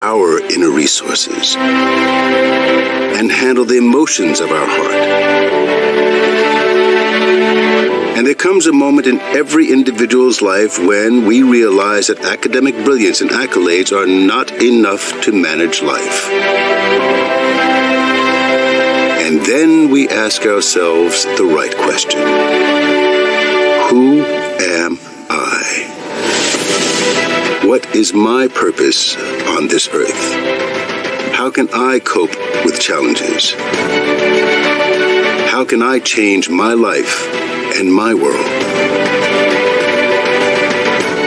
our inner resources and handle the emotions of our heart. And there comes a moment in every individual's life when we realize that academic brilliance and accolades are not enough to manage life. And then we ask ourselves the right question. Who am I? What is my purpose on this earth? How can I cope with challenges? How can I change my life and my world?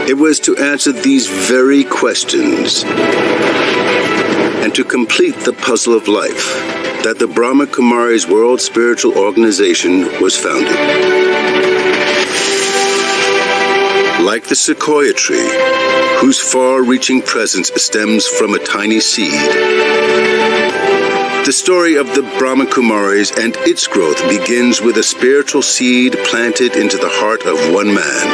It was to answer these very questions and to complete the puzzle of life that the Brahma Kumaris World Spiritual Organization was founded. Like the sequoia tree, whose far-reaching presence stems from a tiny seed, the story of the Brahma Kumaris and its growth begins with a spiritual seed planted into the heart of one man,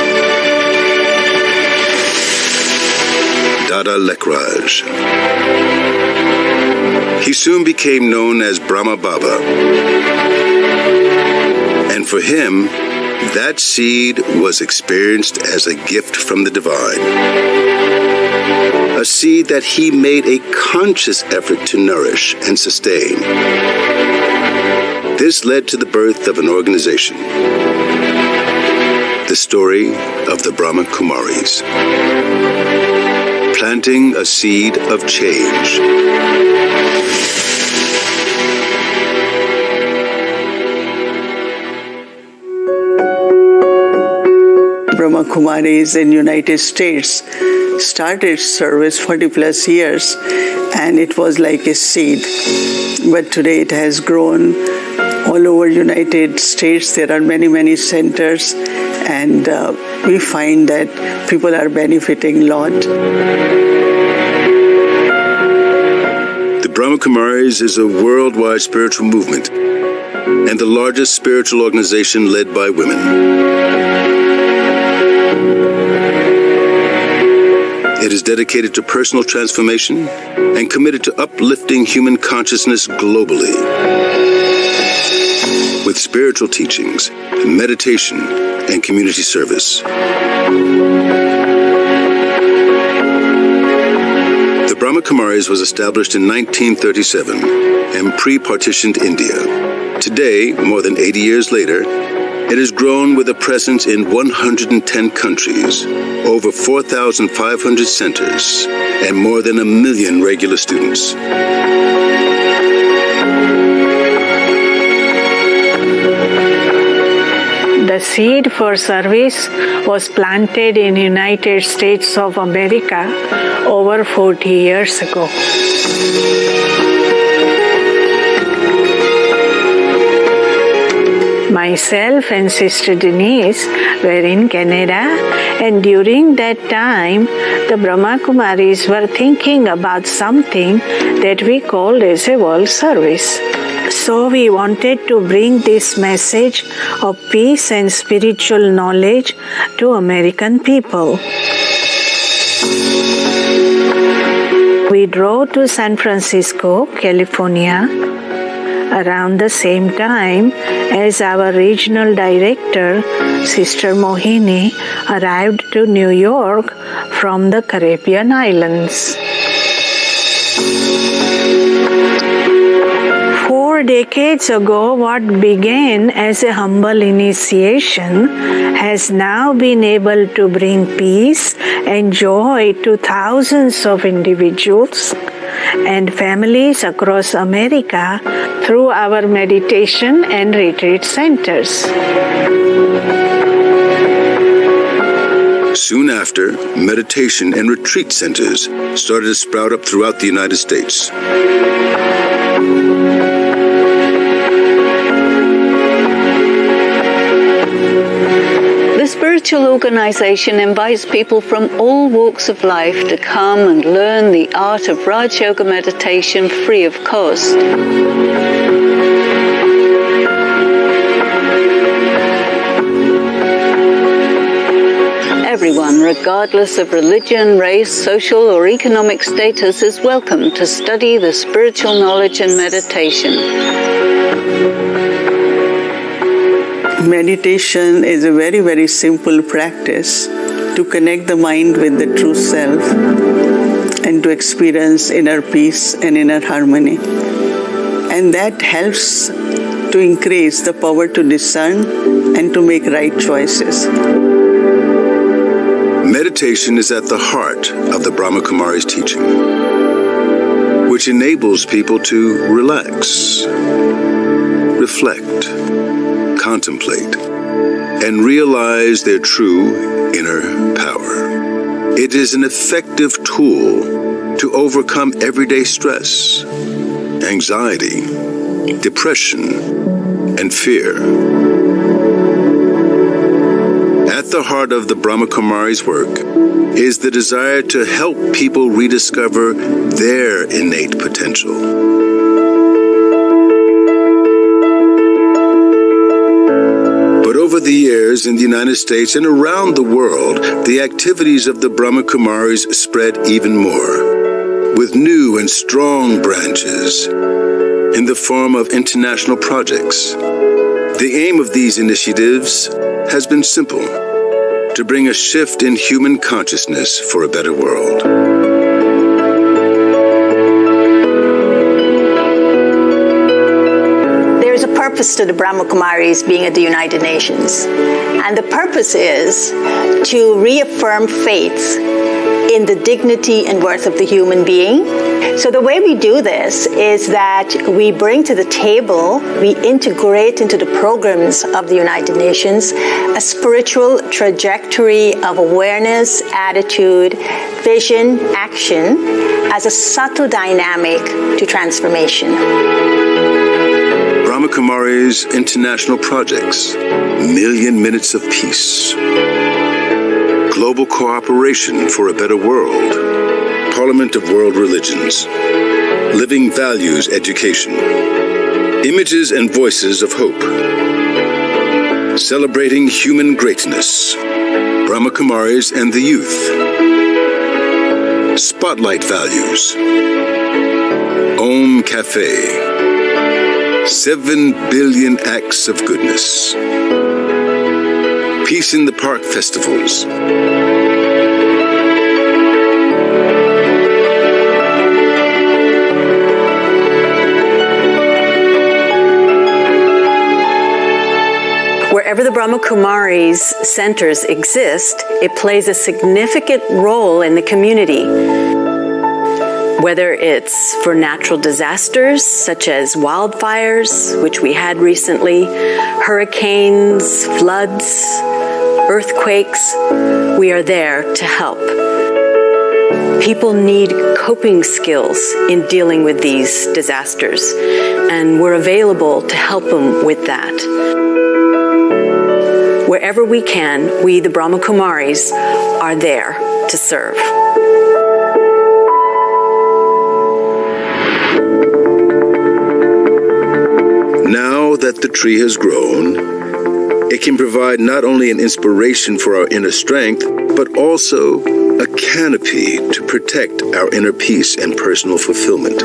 Dada Lekraj. He soon became known as Brahma Baba. And for him, that seed was experienced as a gift from the divine. A seed that he made a conscious effort to nourish and sustain. This led to the birth of an organization. The story of the Brahma Kumaris. Planting a seed of change. Brahma Kumaris in United States started service 40 plus years, and it was like a seed. But today it has grown all over United States. There are many, many centers, and we find that people are benefiting a lot. The Brahma Kumaris is a worldwide spiritual movement and the largest spiritual organization led by women. It is dedicated to personal transformation and committed to uplifting human consciousness globally. With spiritual teachings, meditation, and community service. The Brahma Kumaris was established in 1937 in pre-partitioned India. Today, more than 80 years later, it has grown with a presence in 110 countries, over 4,500 centers, and more than 1 million regular students. The seed for service was planted in United States of America over 40 years ago. Myself and Sister Denise were in Canada, and during that time, the Brahma Kumaris were thinking about something that we called as a world service. So we wanted to bring this message of peace and spiritual knowledge to American people. We drove to San Francisco, California, around the same time as our regional director, Sister Mohini, arrived to New York from the Caribbean islands. 4 decades ago, what began as a humble initiation has now been able to bring peace and joy to thousands of individuals and families across America through our meditation and retreat centers. Soon after, meditation and retreat centers started to sprout up throughout the United States. The spiritual organization invites people from all walks of life to come and learn the art of Raj Yoga meditation free of cost. Everyone Everyone, regardless of religion, race, social, or economic status, is welcome to study the spiritual knowledge and meditation. Meditation is a very, very simple practice to connect the mind with the true self and to experience inner peace and inner harmony. And that helps to increase the power to discern and to make right choices. Meditation is at the heart of the Brahma Kumari's teaching, which enables people to relax, reflect, contemplate, and realize their true inner power. It is an effective tool to overcome everyday stress, anxiety, depression, and fear. At the heart of the Brahma Kumari's work is the desire to help people rediscover their innate potential. But over the years in the United States and around the world, the activities of the Brahma Kumaris spread even more, with new and strong branches in the form of international projects. The aim of these initiatives has been simple: to bring a shift in human consciousness for a better world. There's a purpose to the Brahma Kumaris being at the United Nations. And the purpose is to reaffirm faith in the dignity and worth of the human being. So the way we do this is that we bring to the table, we integrate into the programs of the United Nations a spiritual trajectory of awareness, attitude, vision, action as a subtle dynamic to transformation. Brahma Kumari's international projects: Million Minutes of Peace, Global Cooperation for a Better World, Parliament of World Religions, Living Values Education, Images and Voices of Hope, Celebrating Human Greatness, Brahma Kumaris and the Youth, Spotlight Values, Om Cafe, 7 Billion Acts of Goodness, Peace in the Park Festivals, Wherever the Brahma Kumaris centers exist, it plays a significant role in the community. Whether it's for natural disasters such as wildfires, which we had recently, hurricanes, floods, earthquakes, we are there to help. People need coping skills in dealing with these disasters, and we're available to help them with that. Wherever we can, we, the Brahma Kumaris, are there to serve. Now that the tree has grown, it can provide not only an inspiration for our inner strength, but also a canopy to protect our inner peace and personal fulfillment.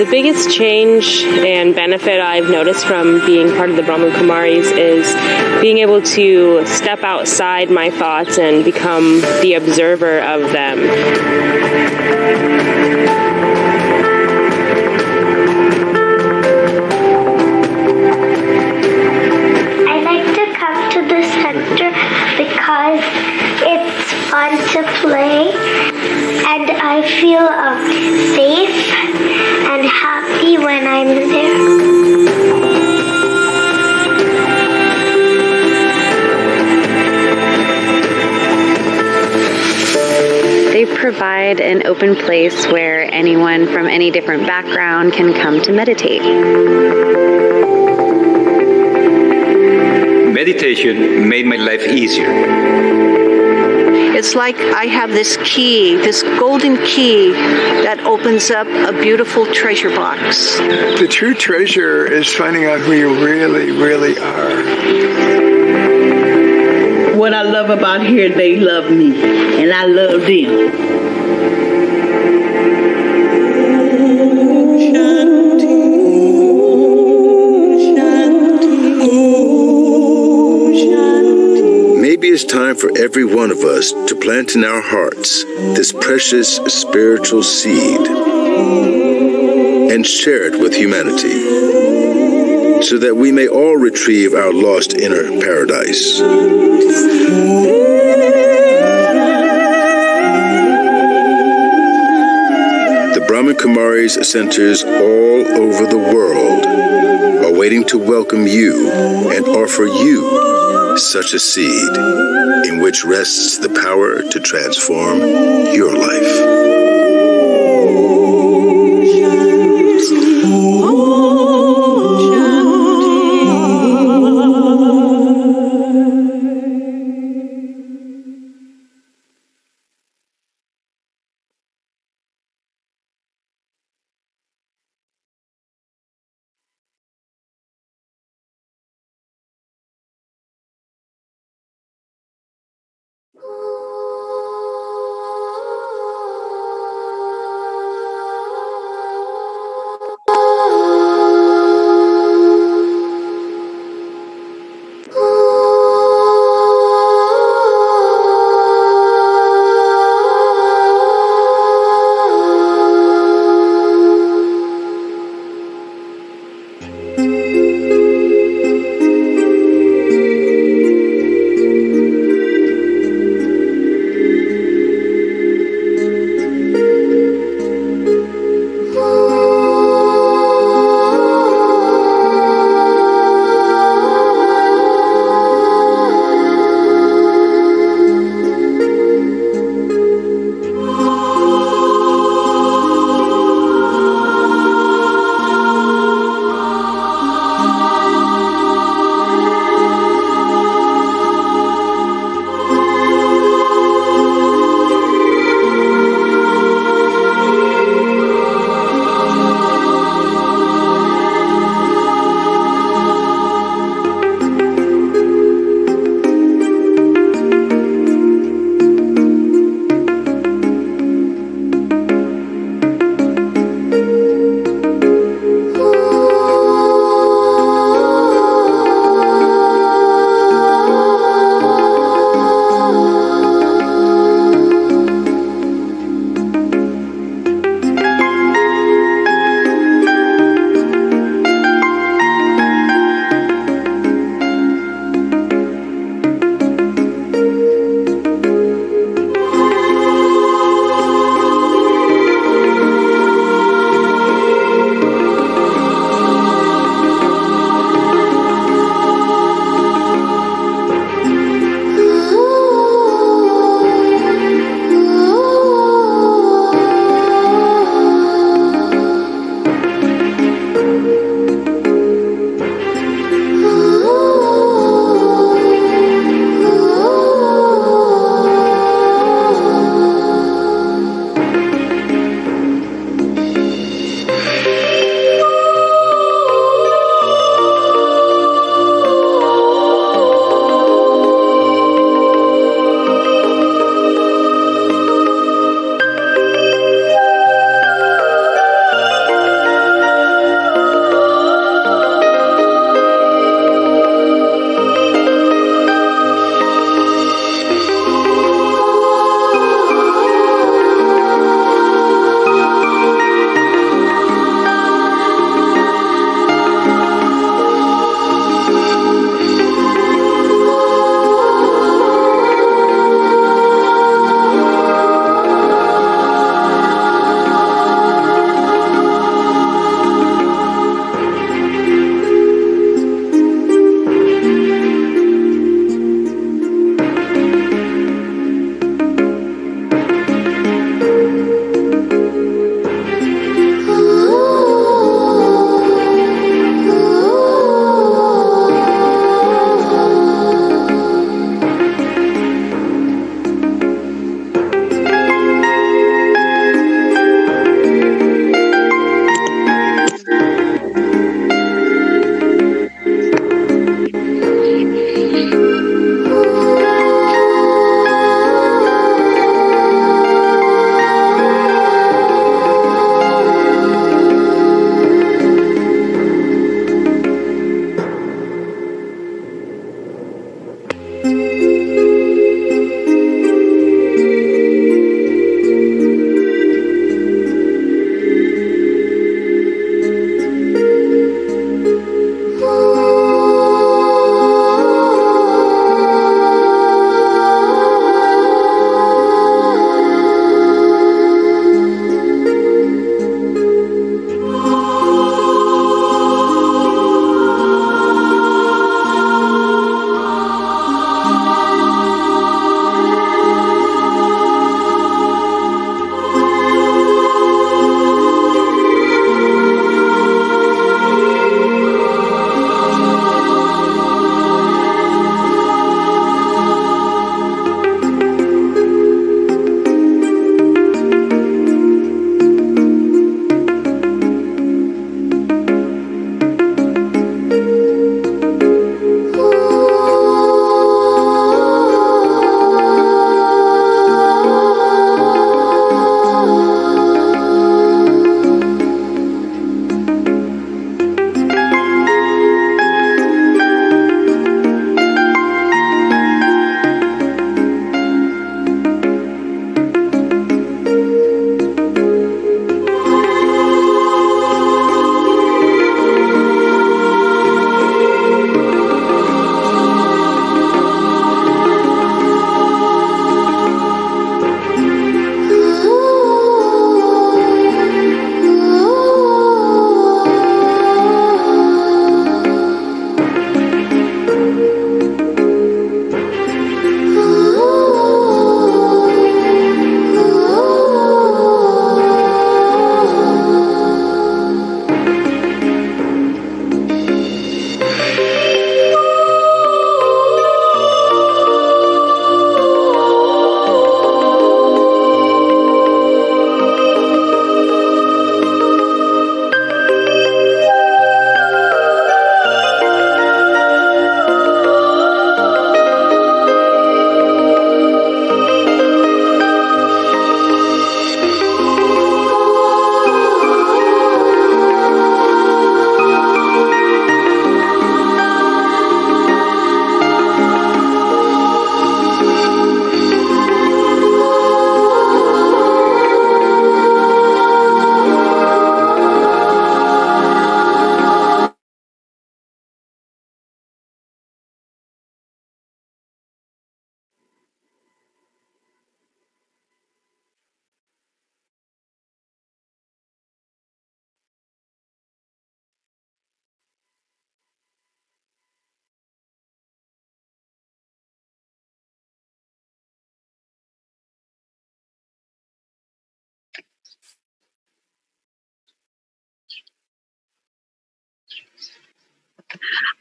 The biggest change and benefit I've noticed from being part of the Brahma Kumaris is being able to step outside my thoughts and become the observer of them. I like to come to the center because it's fun to play and I feel safe and happy when I'm there. They provide an open place where anyone from any different background can come to meditate. Meditation made my life easier. It's like I have this key, this golden key that opens up a beautiful treasure box. The true treasure is finding out who you really, really are. What I love about here, they love me, and I love them. Maybe it's time for every one of us to plant in our hearts this precious spiritual seed and share it with humanity so that we may all retrieve our lost inner paradise. The Brahma Kumaris centers all over the world are waiting to welcome you and offer you such a seed in which rests the power to transform your life.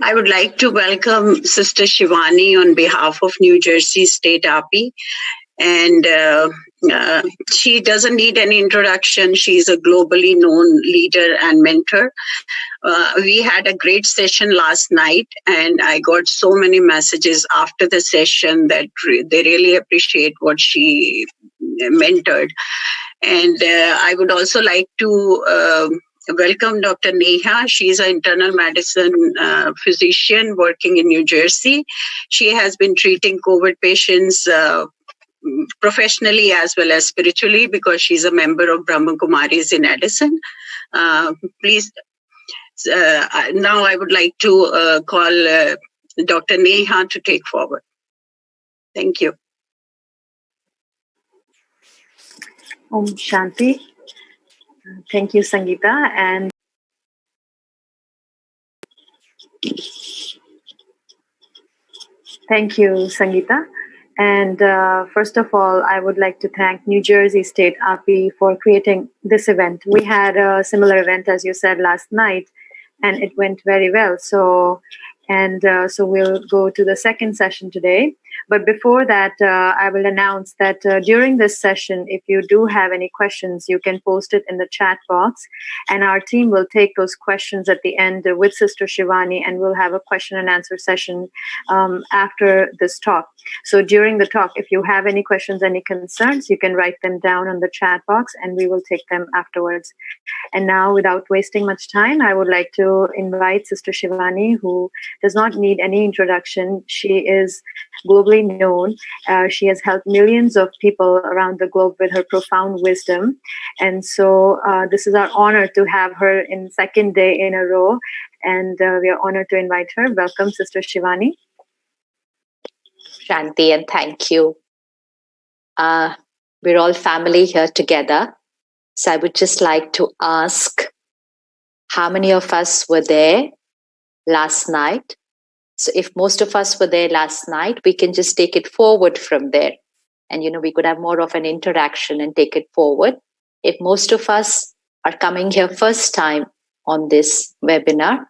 I would like to welcome Sister Shivani on behalf of New Jersey State API. And she doesn't need any introduction. She's a globally known leader and mentor. We had a great session last night, and I got so many messages after the session that they really appreciate what she mentored. And I would also like to welcome Dr. Neha. She's an internal medicine physician working in New Jersey. She has been treating COVID patients professionally as well as spiritually because she's a member of Brahma Kumaris in Edison. Please, now I would like to call Dr. Neha to take forward. Thank you. Om Shanti. Thank you, Sangeeta. And thank you, Sangeeta. And first of all, I would like to thank New Jersey State API for creating this event. We had a similar event, as you said, last night, and it went very well. So we'll go to the second session today. But before that, I will announce that during this session, if you do have any questions, you can post it in the chat box, and our team will take those questions at the end with Sister Shivani, and we'll have a question and answer session after this talk. So during the talk, if you have any questions, any concerns, you can write them down on the chat box, and we will take them afterwards. And now, without wasting much time, I would like to invite Sister Shivani, who does not need any introduction. She is globally known. She has helped millions of people around the globe with her profound wisdom. And so this is our honor to have her in second day in a row. And we are honored to invite her. Welcome, Sister Shivani. Shanti, and thank you. We're all family here together. So I would just like to ask how many of us were there last night? So if most of us were there last night, we can just take it forward from there. And, we could have more of an interaction and take it forward. If most of us are coming here first time on this webinar,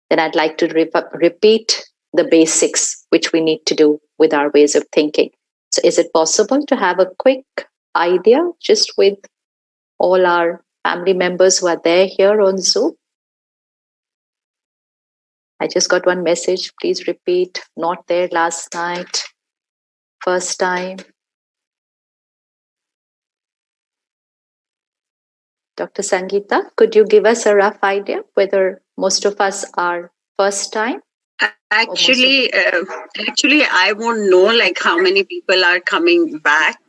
then I'd like to repeat the basics which we need to do with our ways of thinking. So is it possible to have a quick idea just with all our family members who are there here on Zoom? I just got one message. Please repeat. Not there last night. First time. Dr. Sangeeta, could you give us a rough idea whether most of us are first time? Actually, I won't know how many people are coming back.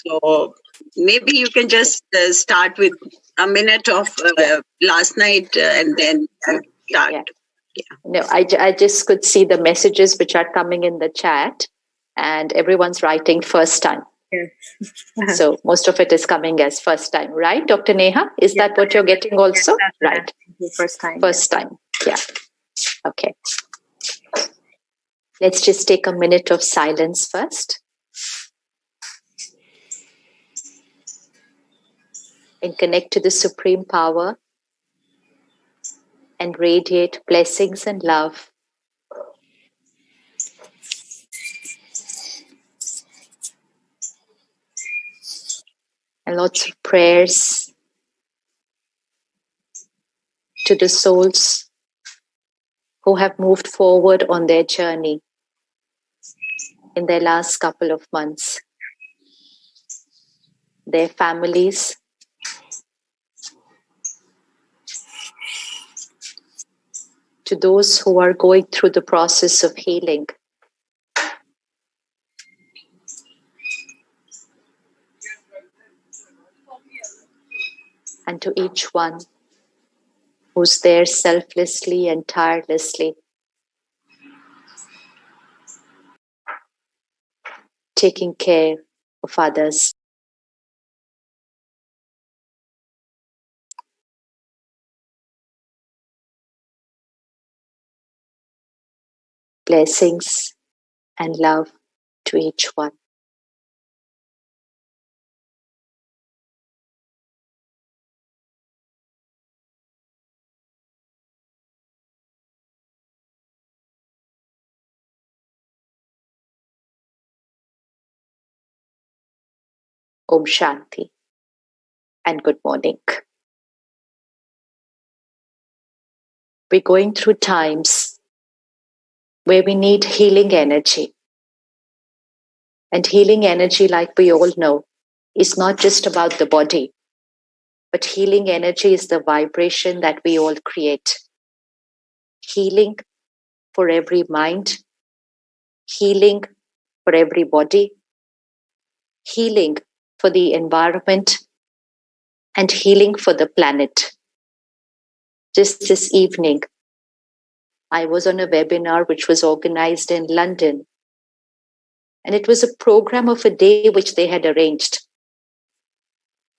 So maybe you can just start with a minute of last night and then start. Yeah. No, I just could see the messages which are coming in the chat, and everyone's writing first time. Yes. So most of it is coming as first time, right, Dr. Neha? Is that what you're getting also? Yes, right. First time. First time. Yeah. Okay. Let's just take a minute of silence first. And connect to the supreme power and radiate blessings and love. And lots of prayers to the souls who have moved forward on their journey in their last couple of months. Their families, to those who are going through the process of healing. And to each one who's there selflessly and tirelessly, taking care of others. Blessings and love to each one. Om Shanti, and good morning. We're going through times where we need healing energy. And healing energy, like we all know, is not just about the body, but healing energy is the vibration that we all create. Healing for every mind, healing for every body, healing for the environment, and healing for the planet. Just this evening, I was on a webinar which was organized in London, and it was a program of a day which they had arranged.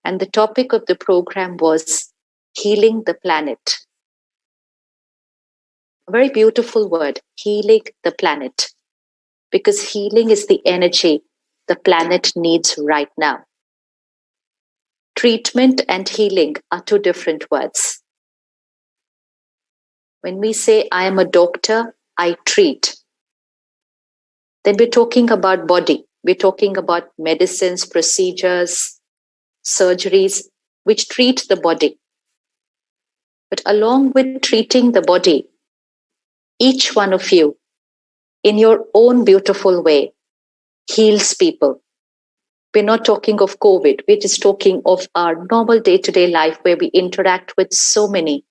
And the topic of the program was healing the planet. A very beautiful word, healing the planet, because healing is the energy the planet needs right now. Treatment and healing are two different words. When we say, I am a doctor, I treat, then we're talking about body. We're talking about medicines, procedures, surgeries, which treat the body. But along with treating the body, each one of you, in your own beautiful way, heals people. We're not talking of COVID. We're just talking of our normal day-to-day life where we interact with so many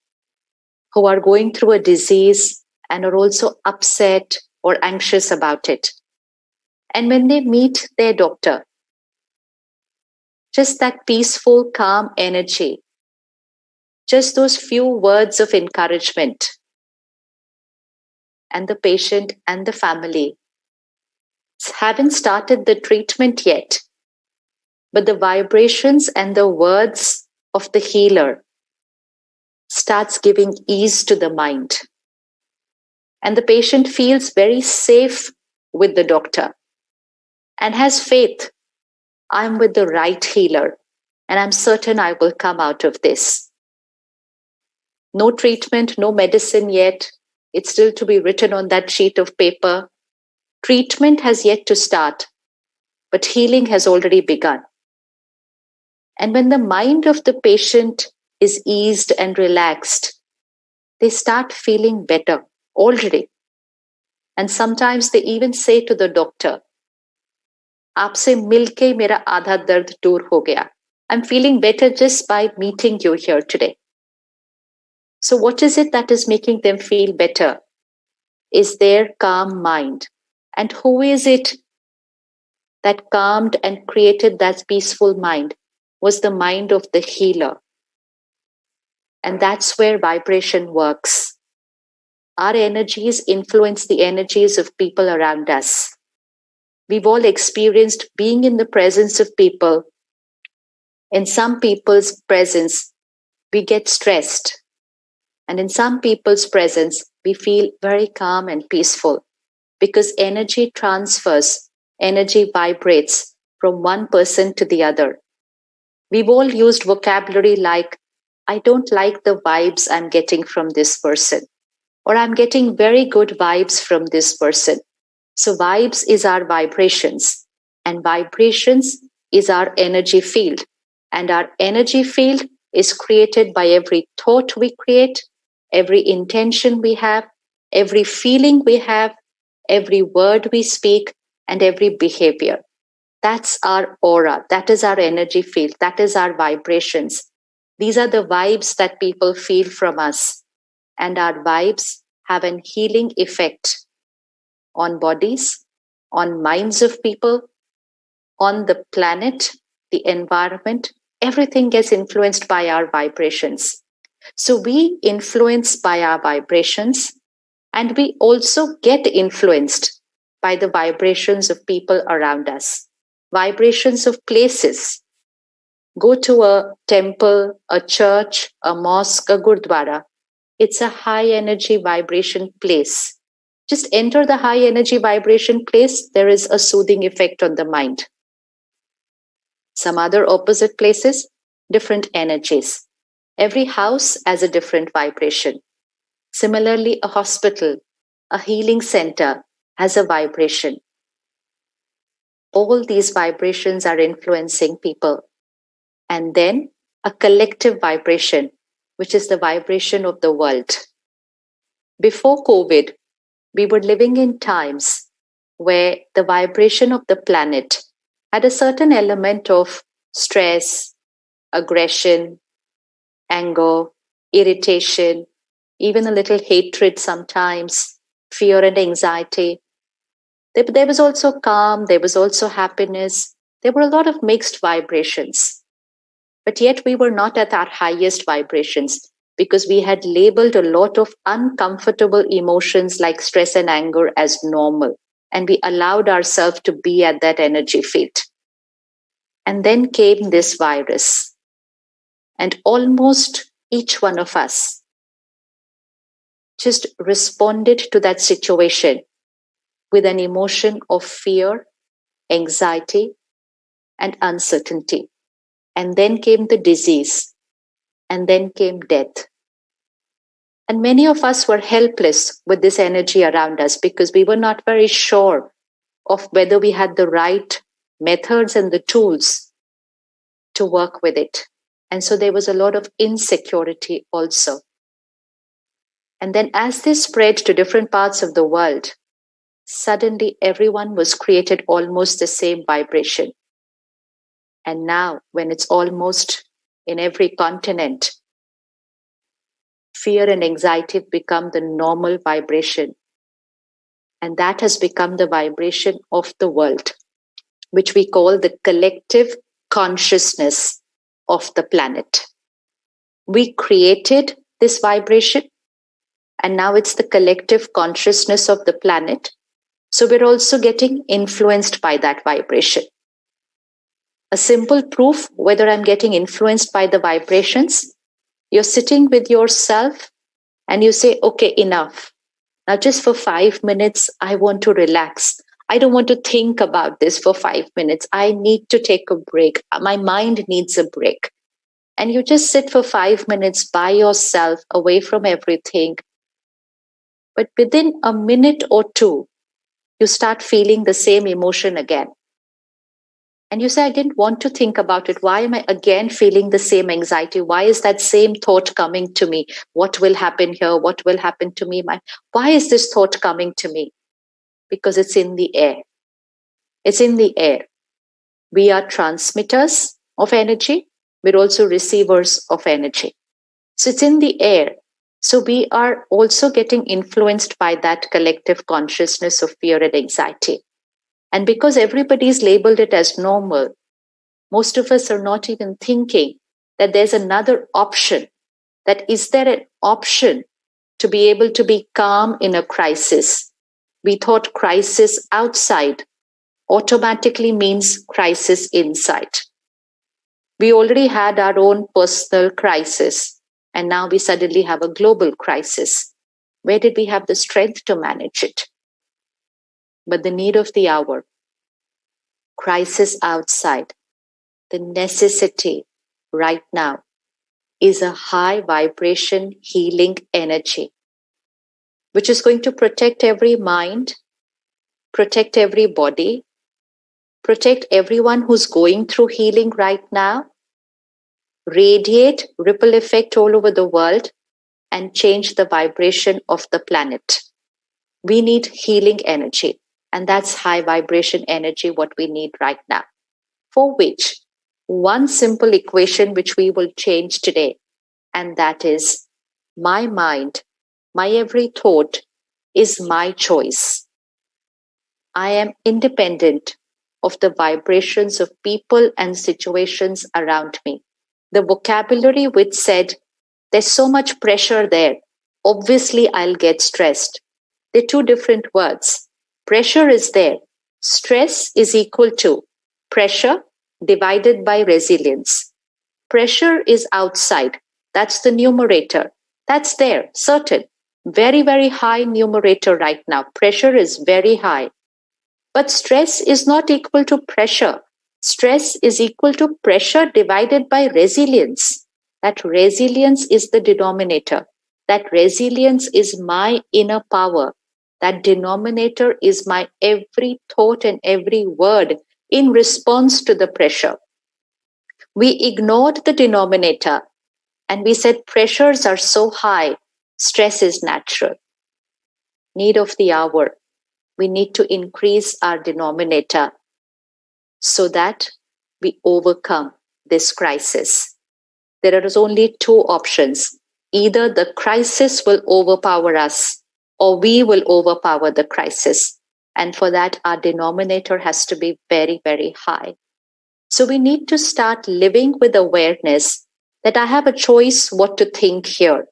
who are going through a disease and are also upset or anxious about it. And when they meet their doctor, just that peaceful, calm energy, just those few words of encouragement, and the patient and the family haven't started the treatment yet, but the vibrations and the words of the healer starts giving ease to the mind. And the patient feels very safe with the doctor and has faith. I'm with the right healer and I'm certain I will come out of this. No treatment, no medicine yet. It's still to be written on that sheet of paper. Treatment has yet to start, but healing has already begun. And when the mind of the patient is eased and relaxed, they start feeling better already. And sometimes they even say to the doctor, "Aapse milke mera aadha dard dur ho gaya." I'm feeling better just by meeting you here today. So what is it that is making them feel better? Is their calm mind. And who is it that calmed and created that peaceful mind? Was the mind of the healer. And that's where vibration works. Our energies influence the energies of people around us. We've all experienced being in the presence of people. In some people's presence, we get stressed. And in some people's presence, we feel very calm and peaceful because energy transfers, energy vibrates from one person to the other. We've all used vocabulary like, I don't like the vibes I'm getting from this person, or I'm getting very good vibes from this person. So vibes is our vibrations, and vibrations is our energy field. And our energy field is created by every thought we create, every intention we have, every feeling we have, every word we speak, and every behavior. That's our aura. That is our energy field. That is our vibrations. These are the vibes that people feel from us. And our vibes have an healing effect on bodies, on minds of people, on the planet, the environment. Everything gets influenced by our vibrations. So we influence by our vibrations, and we also get influenced by the vibrations of people around us. Vibrations of places. Go to a temple, a church, a mosque, a gurdwara. It's a high energy vibration place. Just enter the high energy vibration place, there is a soothing effect on the mind. Some other opposite places, different energies. Every house has a different vibration. Similarly, a hospital, a healing center has a vibration. all these vibrations are influencing people. And then a collective vibration, which is the vibration of the world. Before COVID, we were living in times where the vibration of the planet had a certain element of stress, aggression, anger, irritation, even a little hatred sometimes, fear and anxiety. There was also calm, there was also happiness. There were a lot of mixed vibrations. But yet we were not at our highest vibrations because we had labeled a lot of uncomfortable emotions like stress and anger as normal. And we allowed ourselves to be at that energy field. And then came this virus. And almost each one of us just responded to that situation with an emotion of fear, anxiety, and uncertainty. And then came the disease, and then came death. And many of us were helpless with this energy around us because we were not very sure of whether we had the right methods and the tools to work with it. And so there was a lot of insecurity also. And then as this spread to different parts of the world, suddenly everyone was created almost the same vibration. And now, when it's almost in every continent, fear and anxiety have become the normal vibration. And that has become the vibration of the world, which we call the collective consciousness of the planet. We created this vibration, and now it's the collective consciousness of the planet. So we're also getting influenced by that vibration. A simple proof whether I'm getting influenced by the vibrations, you're sitting with yourself and you say, okay, enough. Now just for 5 minutes, I want to relax. I don't want to think about this for 5 minutes. I need to take a break. My mind needs a break. And you just sit for 5 minutes by yourself, away from everything. But within a minute or two, you start feeling the same emotion again. And you say, I didn't want to think about it. Why am I again feeling the same anxiety? Why is that same thought coming to me? What will happen here? What will happen to me? Why is this thought coming to me? Because it's in the air. It's in the air. We are transmitters of energy. We're also receivers of energy. So it's in the air. So we are also getting influenced by that collective consciousness of fear and anxiety. And because everybody's labeled it as normal, most of us are not even thinking that there's another option. That is there an option to be able to be calm in a crisis? We thought crisis outside automatically means crisis inside. We already had our own personal crisis, and now we suddenly have a global crisis. Where did we have the strength to manage it? But the need of the hour, crisis outside, the necessity right now is a high vibration healing energy, which is going to protect every mind, protect every body, protect everyone who's going through healing right now, radiate ripple effect all over the world, and change the vibration of the planet. We need healing energy. And that's high vibration energy, what we need right now. For which, one simple equation which we will change today, and that is, my mind, my every thought is my choice. I am independent of the vibrations of people and situations around me. The vocabulary which said, there's so much pressure there, obviously I'll get stressed. They're two different words. Pressure is there. Stress is equal to pressure divided by resilience. Pressure is outside. That's the numerator. That's there, certain. Very, very high numerator right now. Pressure is very high. But stress is not equal to pressure. Stress is equal to pressure divided by resilience. That resilience is the denominator. That resilience is my inner power. That denominator is my every thought and every word in response to the pressure. We ignored the denominator and we said pressures are so high, stress is natural. Need of the hour. We need to increase our denominator so that we overcome this crisis. There are only two options. Either the crisis will overpower us or we will overpower the crisis. And for that, our denominator has to be very, very high. So we need to start living with awareness that I have a choice what to think here.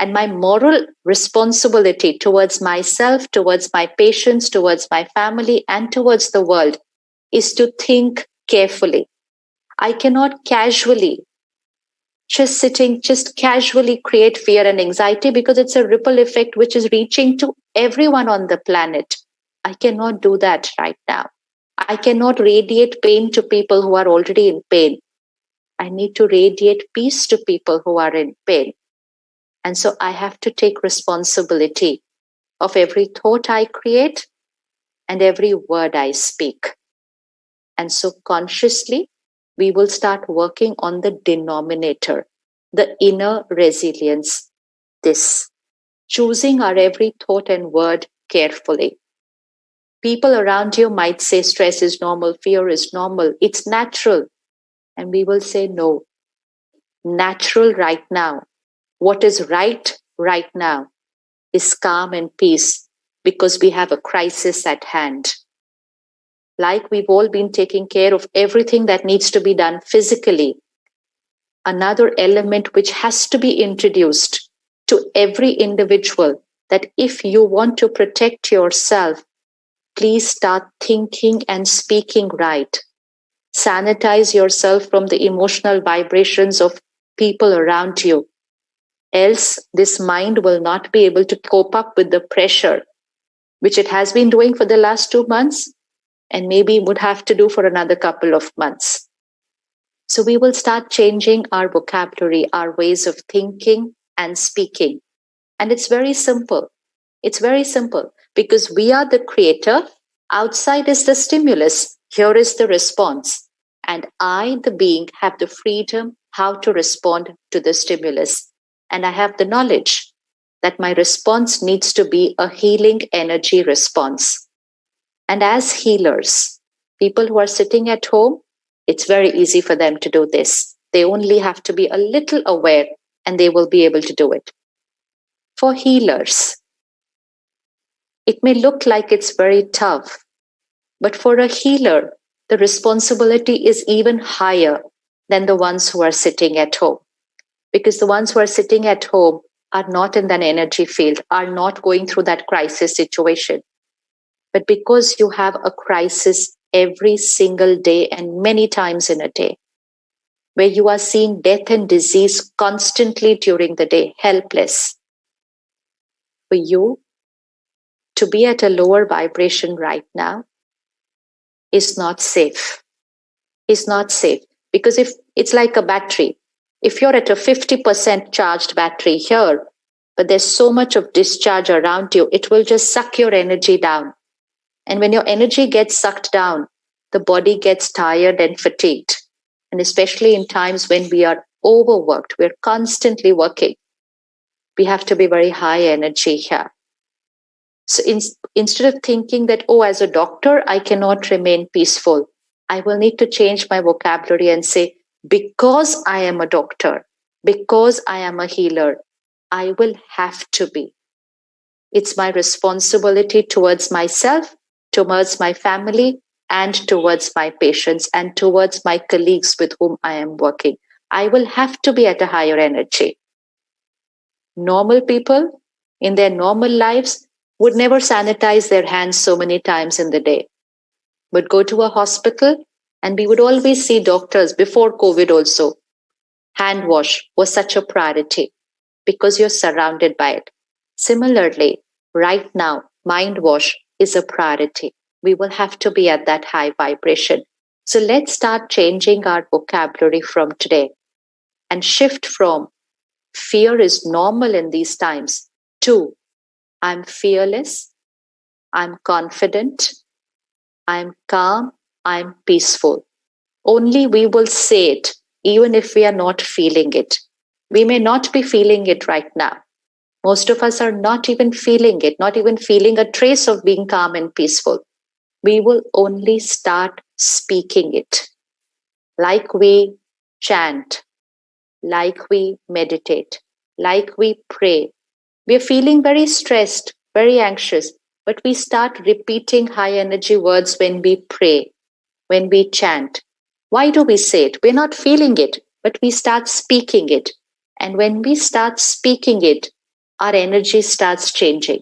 And my moral responsibility towards myself, towards my patients, towards my family, and towards the world is to think carefully. I cannot casually, just casually create fear and anxiety because it's a ripple effect which is reaching to everyone on the planet. I cannot do that right now. I cannot radiate pain to people who are already in pain. I need to radiate peace to people who are in pain. And so I have to take responsibility of every thought I create and every word I speak. And so consciously, we will start working on the denominator, the inner resilience, this, choosing our every thought and word carefully. People around you might say stress is normal, fear is normal, it's natural. And we will say no, natural right now. What is right now is calm and peace because we have a crisis at hand. Like we've all been taking care of everything that needs to be done physically, another element which has to be introduced to every individual that if you want to protect yourself, please start thinking and speaking right. Sanitize yourself from the emotional vibrations of people around you. Else, this mind will not be able to cope up with the pressure, which it has been doing for the last 2 months, and maybe would have to do for another couple of months. So we will start changing our vocabulary, our ways of thinking and speaking. And it's very simple. It's very simple because we are the creator. Outside is the stimulus. Here is the response. And I, the being, have the freedom how to respond to the stimulus. And I have the knowledge that my response needs to be a healing energy response. And as healers, people who are sitting at home, it's very easy for them to do this. They only have to be a little aware and they will be able to do it. For healers, it may look like it's very tough, but for a healer, the responsibility is even higher than the ones who are sitting at home. Because the ones who are sitting at home are not in that energy field, are not going through that crisis situation. But because you have a crisis every single day and many times in a day, where you are seeing death and disease constantly during the day, helpless, for you to be at a lower vibration right now is not safe. Is not safe. Because if it's like a battery, if you're at a 50% charged battery here, but there's so much of discharge around you, it will just suck your energy down. And when your energy gets sucked down, the body gets tired and fatigued. And especially in times when we are overworked, we're constantly working. We have to be very high energy here. So instead of thinking that, oh, as a doctor, I cannot remain peaceful, I will need to change my vocabulary and say, because I am a doctor, because I am a healer, I will have to be. It's my responsibility towards myself, towards my family, and towards my patients, and towards my colleagues with whom I am working. I will have to be at a higher energy. Normal people in their normal lives would never sanitize their hands so many times in the day. Would go to a hospital, and we would always see doctors before COVID also. Hand wash was such a priority because you're surrounded by it. Similarly, right now, mind wash is a priority. We will have to be at that high vibration. So let's start changing our vocabulary from today and shift from fear is normal in these times to I'm fearless, I'm confident, I'm calm, I'm peaceful. Only we will say it, even if we are not feeling it. We may not be feeling it right now. Most of us are not even feeling it, not even feeling a trace of being calm and peaceful. We will only start speaking it. Like we chant, like we meditate, like we pray. We are feeling very stressed, very anxious, but we start repeating high energy words when we pray, when we chant. Why do we say it? We're not feeling it, but we start speaking it. And when we start speaking it, our energy starts changing.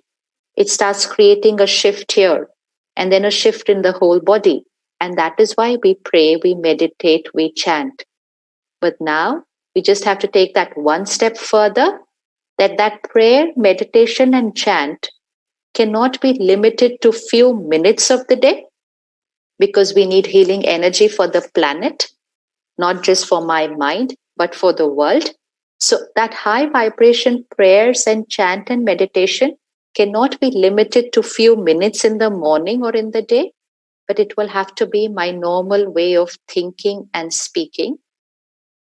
It starts creating a shift here and then a shift in the whole body. And that is why we pray, we meditate, we chant. But now we just have to take that one step further, that prayer, meditation, and chant cannot be limited to few minutes of the day, because we need healing energy for the planet, not just for my mind, but for the world. So that high vibration prayers and chant and meditation cannot be limited to few minutes in the morning or in the day, but it will have to be my normal way of thinking and speaking,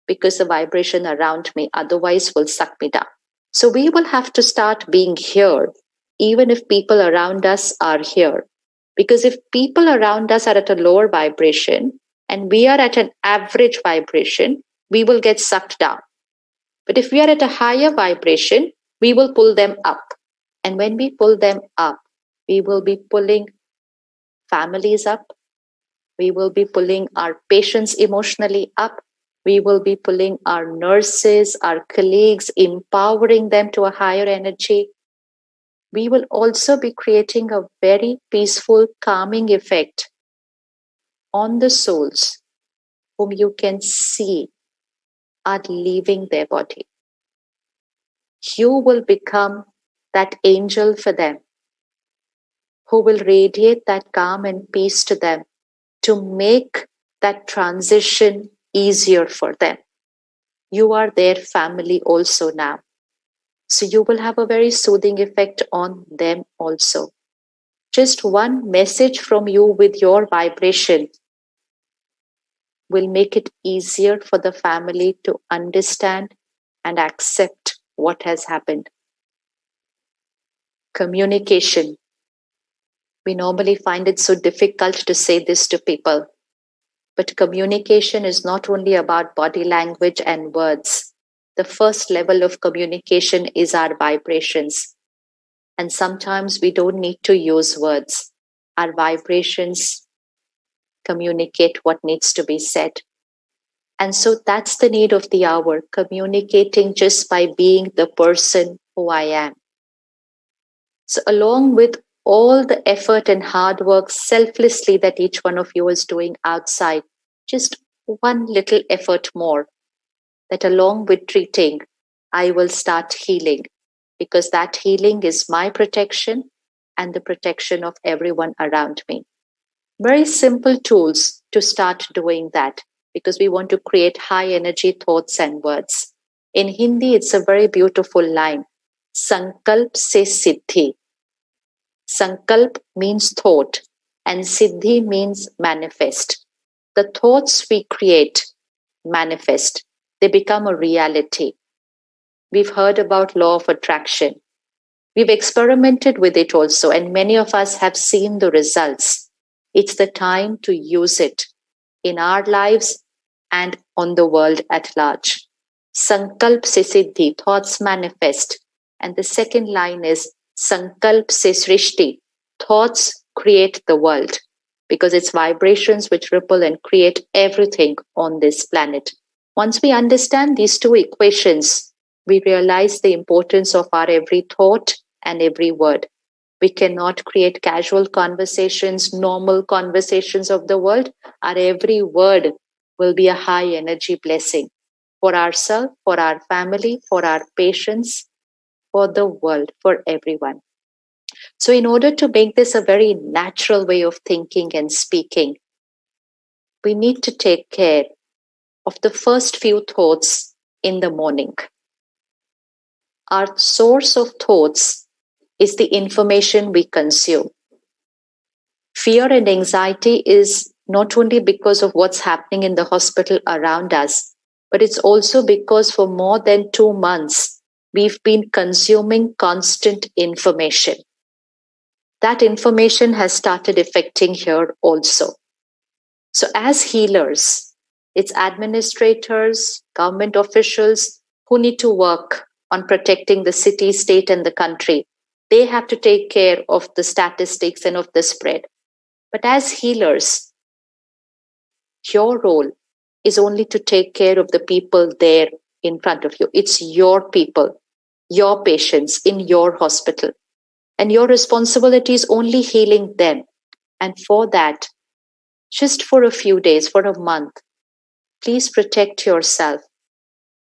because the vibration around me otherwise will suck me down. So we will have to start being here, even if people around us are here. Because if people around us are at a lower vibration and we are at an average vibration, we will get sucked down. But if we are at a higher vibration, we will pull them up. And when we pull them up, we will be pulling families up. We will be pulling our patients emotionally up. We will be pulling our nurses, our colleagues, empowering them to a higher energy. We will also be creating a very peaceful, calming effect on the souls whom you can see are leaving their body. You will become that angel for them, who will radiate that calm and peace to them to make that transition easier for them. You are their family also now. So you will have a very soothing effect on them also. Just one message from you with your vibration will make it easier for the family to understand and accept what has happened. Communication. We normally find it so difficult to say this to people. But communication is not only about body language and words. The first level of communication is our vibrations. And sometimes we don't need to use words. Our vibrations communicate what needs to be said. And so that's the need of the hour, communicating just by being the person who I am. So along with all the effort and hard work selflessly that each one of you is doing outside, just one little effort more, that along with treating, I will start healing, because that healing is my protection and the protection of everyone around me. Very simple tools to start doing that, because we want to create high energy thoughts and words. In Hindi, it's a very beautiful line. Sankalp se siddhi. Sankalp means thought and siddhi means manifest. The thoughts we create manifest. They become a reality. We've heard about law of attraction. We've experimented with it also, and many of us have seen the results. It's the time to use it in our lives and on the world at large. Sankalp se siddhi, thoughts manifest. And the second line is Sankalp se srishti, thoughts create the world, because it's vibrations which ripple and create everything on this planet. Once we understand these two equations, we realize the importance of our every thought and every word. We cannot create casual conversations, normal conversations of the world. Our every word will be a high energy blessing for ourselves, for our family, for our patients, for the world, for everyone. So in order to make this a very natural way of thinking and speaking, we need to take care of the first few thoughts in the morning. Our source of thoughts is the information we consume. Fear and anxiety is not only because of what's happening in the hospital around us, but it's also because for more than 2 months, we've been consuming constant information. That information has started affecting here also. So as healers, it's administrators, government officials who need to work on protecting the city, state, and the country. They have to take care of the statistics and of the spread. But as healers, your role is only to take care of the people there in front of you. It's your people, your patients in your hospital. And your responsibility is only healing them. And for that, just for a few days, for a month, please protect yourself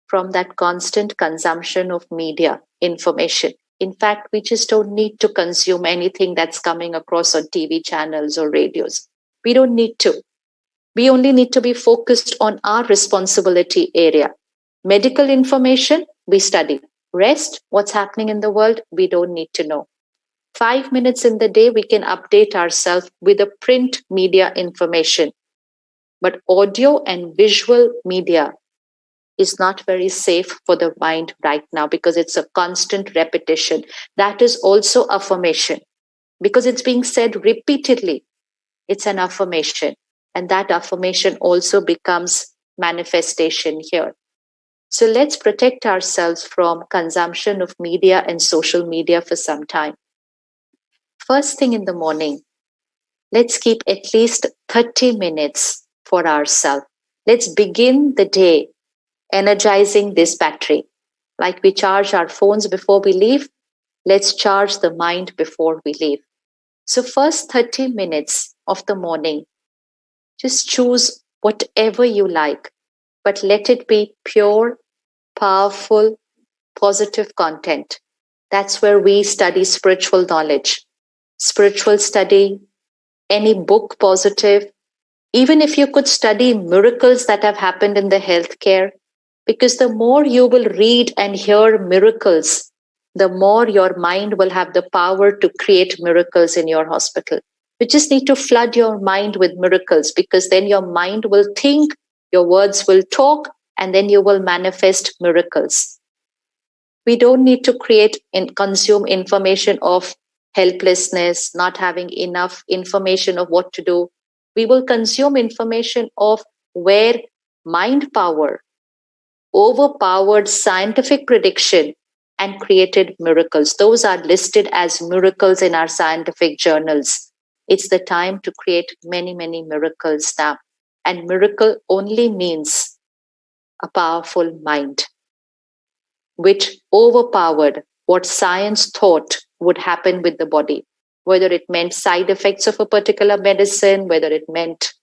from that constant consumption of media information. In fact, we just don't need to consume anything that's coming across on TV channels or radios. We don't need to. We only need to be focused on our responsibility area. Medical information, we study. Rest, what's happening in the world, we don't need to know. 5 minutes in the day, we can update ourselves with a print media information. But audio and visual media is not very safe for the mind right now because it's a constant repetition. That is also affirmation because it's being said repeatedly. It's an affirmation. And that affirmation also becomes manifestation here. So let's protect ourselves from consumption of media and social media for some time. First thing in the morning, let's keep at least 30 minutes for ourselves. Let's begin the day energizing this battery. Like we charge our phones before we leave, let's charge the mind before we leave. So first 30 minutes of the morning, just choose whatever you like, but let it be pure, powerful, positive content. That's where we study spiritual knowledge. Spiritual study, any book positive, even if you could study miracles that have happened in the healthcare, because the more you will read and hear miracles, the more your mind will have the power to create miracles in your hospital. You just need to flood your mind with miracles because then your mind will think, your words will talk, and then you will manifest miracles. We don't need to create and consume information of helplessness, not having enough information of what to do. We will consume information of where mind power overpowered scientific prediction and created miracles. Those are listed as miracles in our scientific journals. It's the time to create many, many miracles now. And miracle only means a powerful mind, which overpowered what science thought would happen with the body, whether it meant side effects of a particular medicine, whether it meant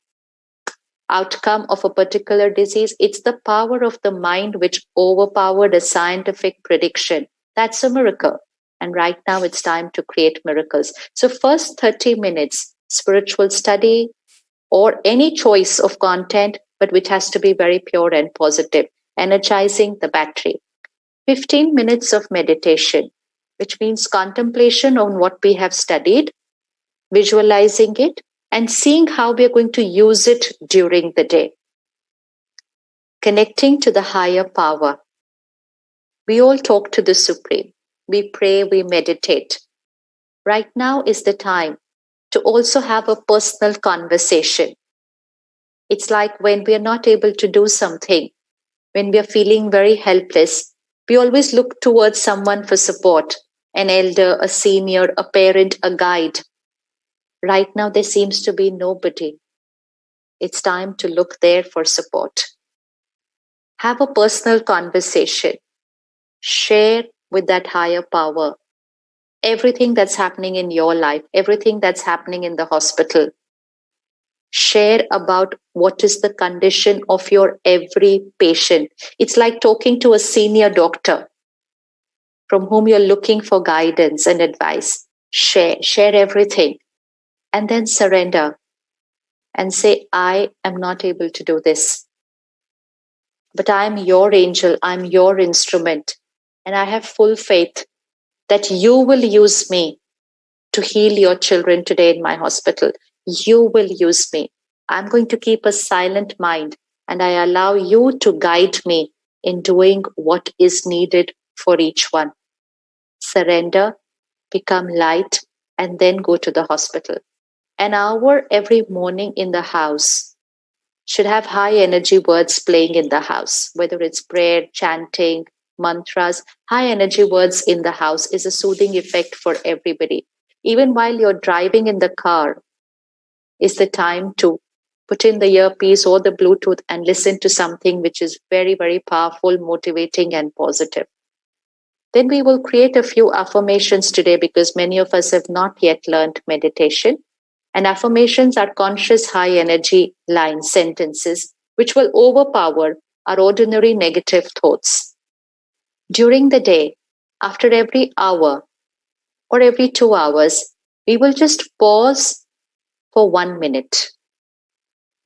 outcome of a particular disease. It's the power of the mind which overpowered a scientific prediction. That's a miracle. And right now it's time to create miracles. So first 30 minutes, spiritual study or any choice of content, but which has to be very pure and positive, energizing the battery. 15 minutes of meditation, which means contemplation on what we have studied, visualizing it, and seeing how we are going to use it during the day. Connecting to the higher power. We all talk to the Supreme. We pray, we meditate. Right now is the time to also have a personal conversation. It's like when we are not able to do something, when we are feeling very helpless, we always look towards someone for support, an elder, a senior, a parent, a guide. Right now, there seems to be nobody. It's time to look there for support. Have a personal conversation. Share with that higher power everything that's happening in your life, everything that's happening in the hospital. Share about what is the condition of your every patient. It's like talking to a senior doctor from whom you're looking for guidance and advice. Share everything. And then surrender and say, I am not able to do this. But I am your angel, I'm your instrument. And I have full faith that you will use me to heal your children today in my hospital. You will use me. I'm going to keep a silent mind, and I allow you to guide me in doing what is needed for each one. Surrender, become light, and then go to the hospital. An hour every morning in the house should have high energy words playing in the house, whether it's prayer, chanting, mantras. High energy words in the house is a soothing effect for everybody. Even while you're driving in the car is the time to put in the earpiece or the Bluetooth and listen to something which is very, very powerful, motivating, and positive. Then we will create a few affirmations today because many of us have not yet learned meditation. And affirmations are conscious high energy line sentences which will overpower our ordinary negative thoughts. During the day, after every hour or every 2 hours, we will just pause for 1 minute.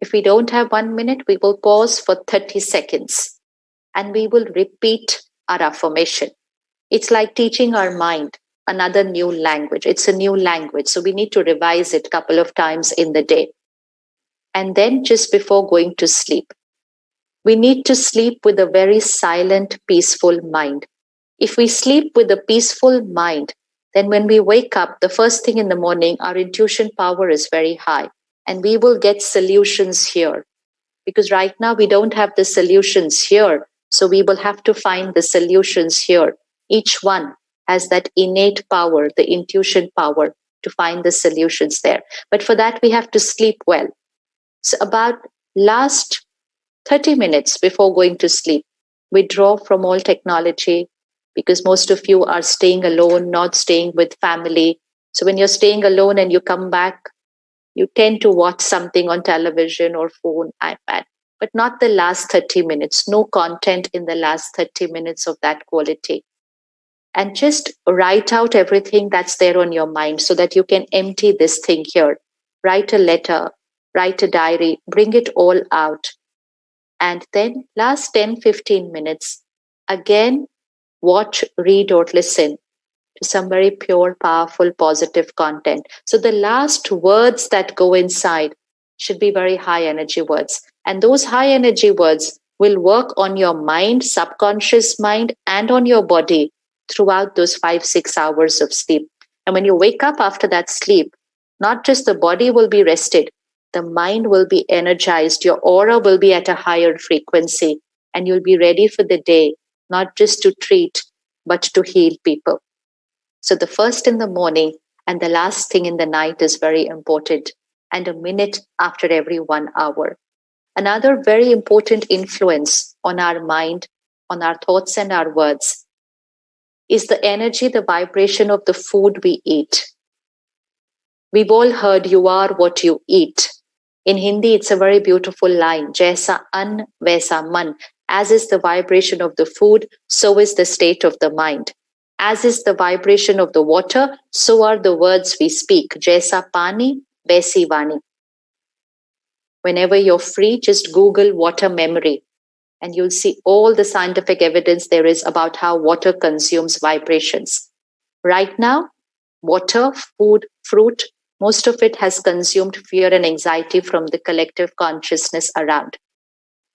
If we don't have 1 minute, we will pause for 30 seconds and we will repeat our affirmation. It's like teaching our mind another new language. It's a new language, so we need to revise it a couple of times in the day. And then just before going to sleep, we need to sleep with a very silent, peaceful mind. If we sleep with a peaceful mind, then when we wake up, the first thing in the morning, our intuition power is very high and we will get solutions here. Because right now we don't have the solutions here, so we will have to find the solutions here. Each one has that innate power, the intuition power to find the solutions there. But for that, we have to sleep well. So about last 30 minutes before going to sleep, withdraw from all technology because most of you are staying alone, not staying with family. So when you're staying alone and you come back, you tend to watch something on television or phone, iPad, but not the last 30 minutes. No content in the last 30 minutes of that quality. And just write out everything that's there on your mind so that you can empty this thing here. Write a letter, write a diary, bring it all out. And then last 10-15 minutes, again, watch, read, or listen to some very pure, powerful, positive content. So the last words that go inside should be very high energy words. And those high energy words will work on your mind, subconscious mind, and on your body throughout those 5-6 hours of sleep. And when you wake up after that sleep, not just the body will be rested, the mind will be energized, your aura will be at a higher frequency, and you'll be ready for the day, not just to treat, but to heal people. So the first in the morning and the last thing in the night is very important, and a minute after every 1 hour. Another very important influence on our mind, on our thoughts and our words is the energy, the vibration of the food we eat. We've all heard you are what you eat. In Hindi, it's a very beautiful line, Jaisa an, vaisa man. As is the vibration of the food, so is the state of the mind. As is the vibration of the water, so are the words we speak. Jaisa pani, vaisi vani. Whenever you're free, just Google water memory and you'll see all the scientific evidence there is about how water consumes vibrations. Right now, water, food, fruit, most of it has consumed fear and anxiety from the collective consciousness around.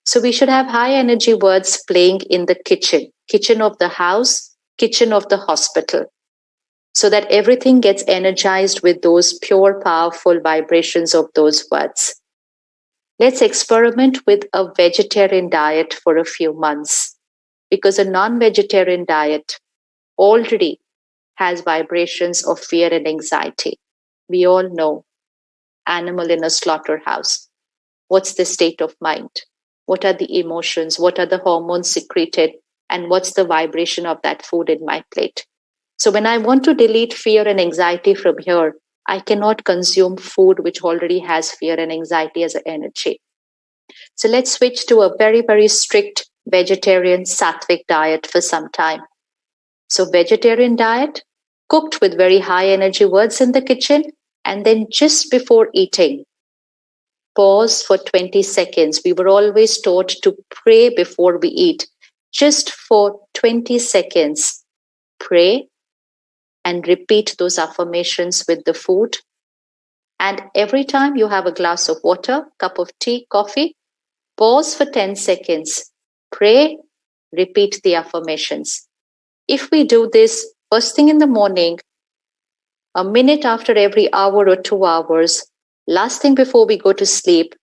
So we should have high energy words playing in the kitchen of the house, kitchen of the hospital, so that everything gets energized with those pure, powerful vibrations of those words. Let's experiment with a vegetarian diet for a few months, because a non-vegetarian diet already has vibrations of fear and anxiety. We all know animal in a slaughterhouse. What's the state of mind? What are the emotions? What are the hormones secreted? And what's the vibration of that food in my plate? So when I want to delete fear and anxiety from here, I cannot consume food which already has fear and anxiety as an energy. So let's switch to a very, very strict vegetarian sattvic diet for some time. So vegetarian diet, cooked with very high energy words in the kitchen, and then just before eating, pause for 20 seconds. We were always taught to pray before we eat. Just for 20 seconds, pray and repeat those affirmations with the food. And every time you have a glass of water, cup of tea, coffee, pause for 10 seconds, pray, repeat the affirmations. If we do this first thing in the morning, a minute after every hour or 2 hours, last thing before we go to sleep,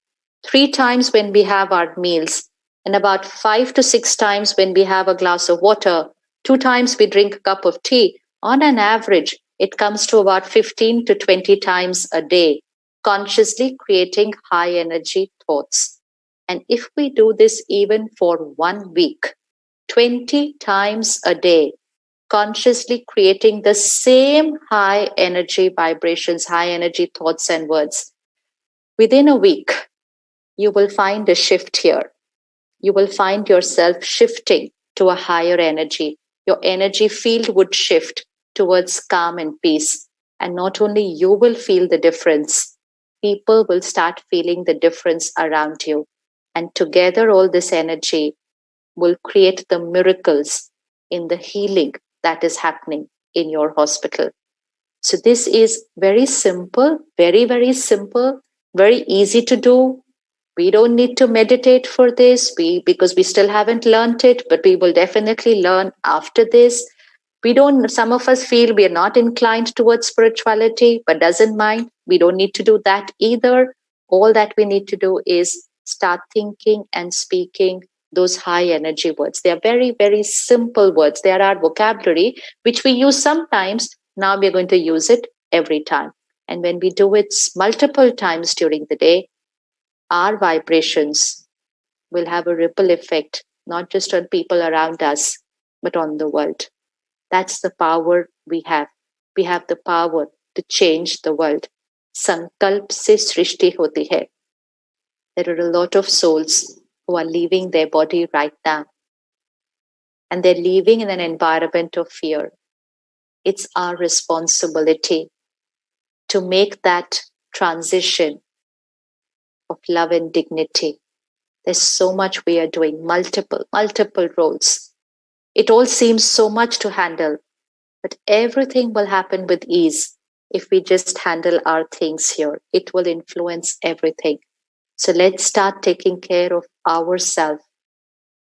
3 times when we have our meals, and about 5 to 6 times when we have a glass of water, 2 times we drink a cup of tea, on an average, it comes to about 15 to 20 times a day, consciously creating high energy thoughts. And if we do this even for 1 week, 20 times a day, consciously creating the same high energy vibrations, high energy thoughts and words, within a week, you will find a shift here. You will find yourself shifting to a higher energy. Your energy field would shift towards calm and peace. And not only you will feel the difference, people will start feeling the difference around you. And together, all this energy will create the miracles in the healing that is happening in your hospital. So this is very simple, very, very simple, very easy to do. We don't need to meditate for this because we still haven't learned it, but we will definitely learn after this. Some of us feel we are not inclined towards spirituality, but doesn't mind. We don't need to do that either. All that we need to do is start thinking and speaking those high energy words. They are very, very simple words. They are our vocabulary, which we use sometimes. Now we are going to use it every time. And when we do it multiple times during the day, our vibrations will have a ripple effect, not just on people around us, but on the world. That's the power we have. We have the power to change the world. Sankalp se srishti hoti hai. There are a lot of souls who are leaving their body right now. And they're living in an environment of fear. It's our responsibility to make that transition of love and dignity. There's so much we are doing, multiple roles. It all seems so much to handle, but everything will happen with ease if we just handle our things here. It will influence everything. So let's start taking care of ourselves,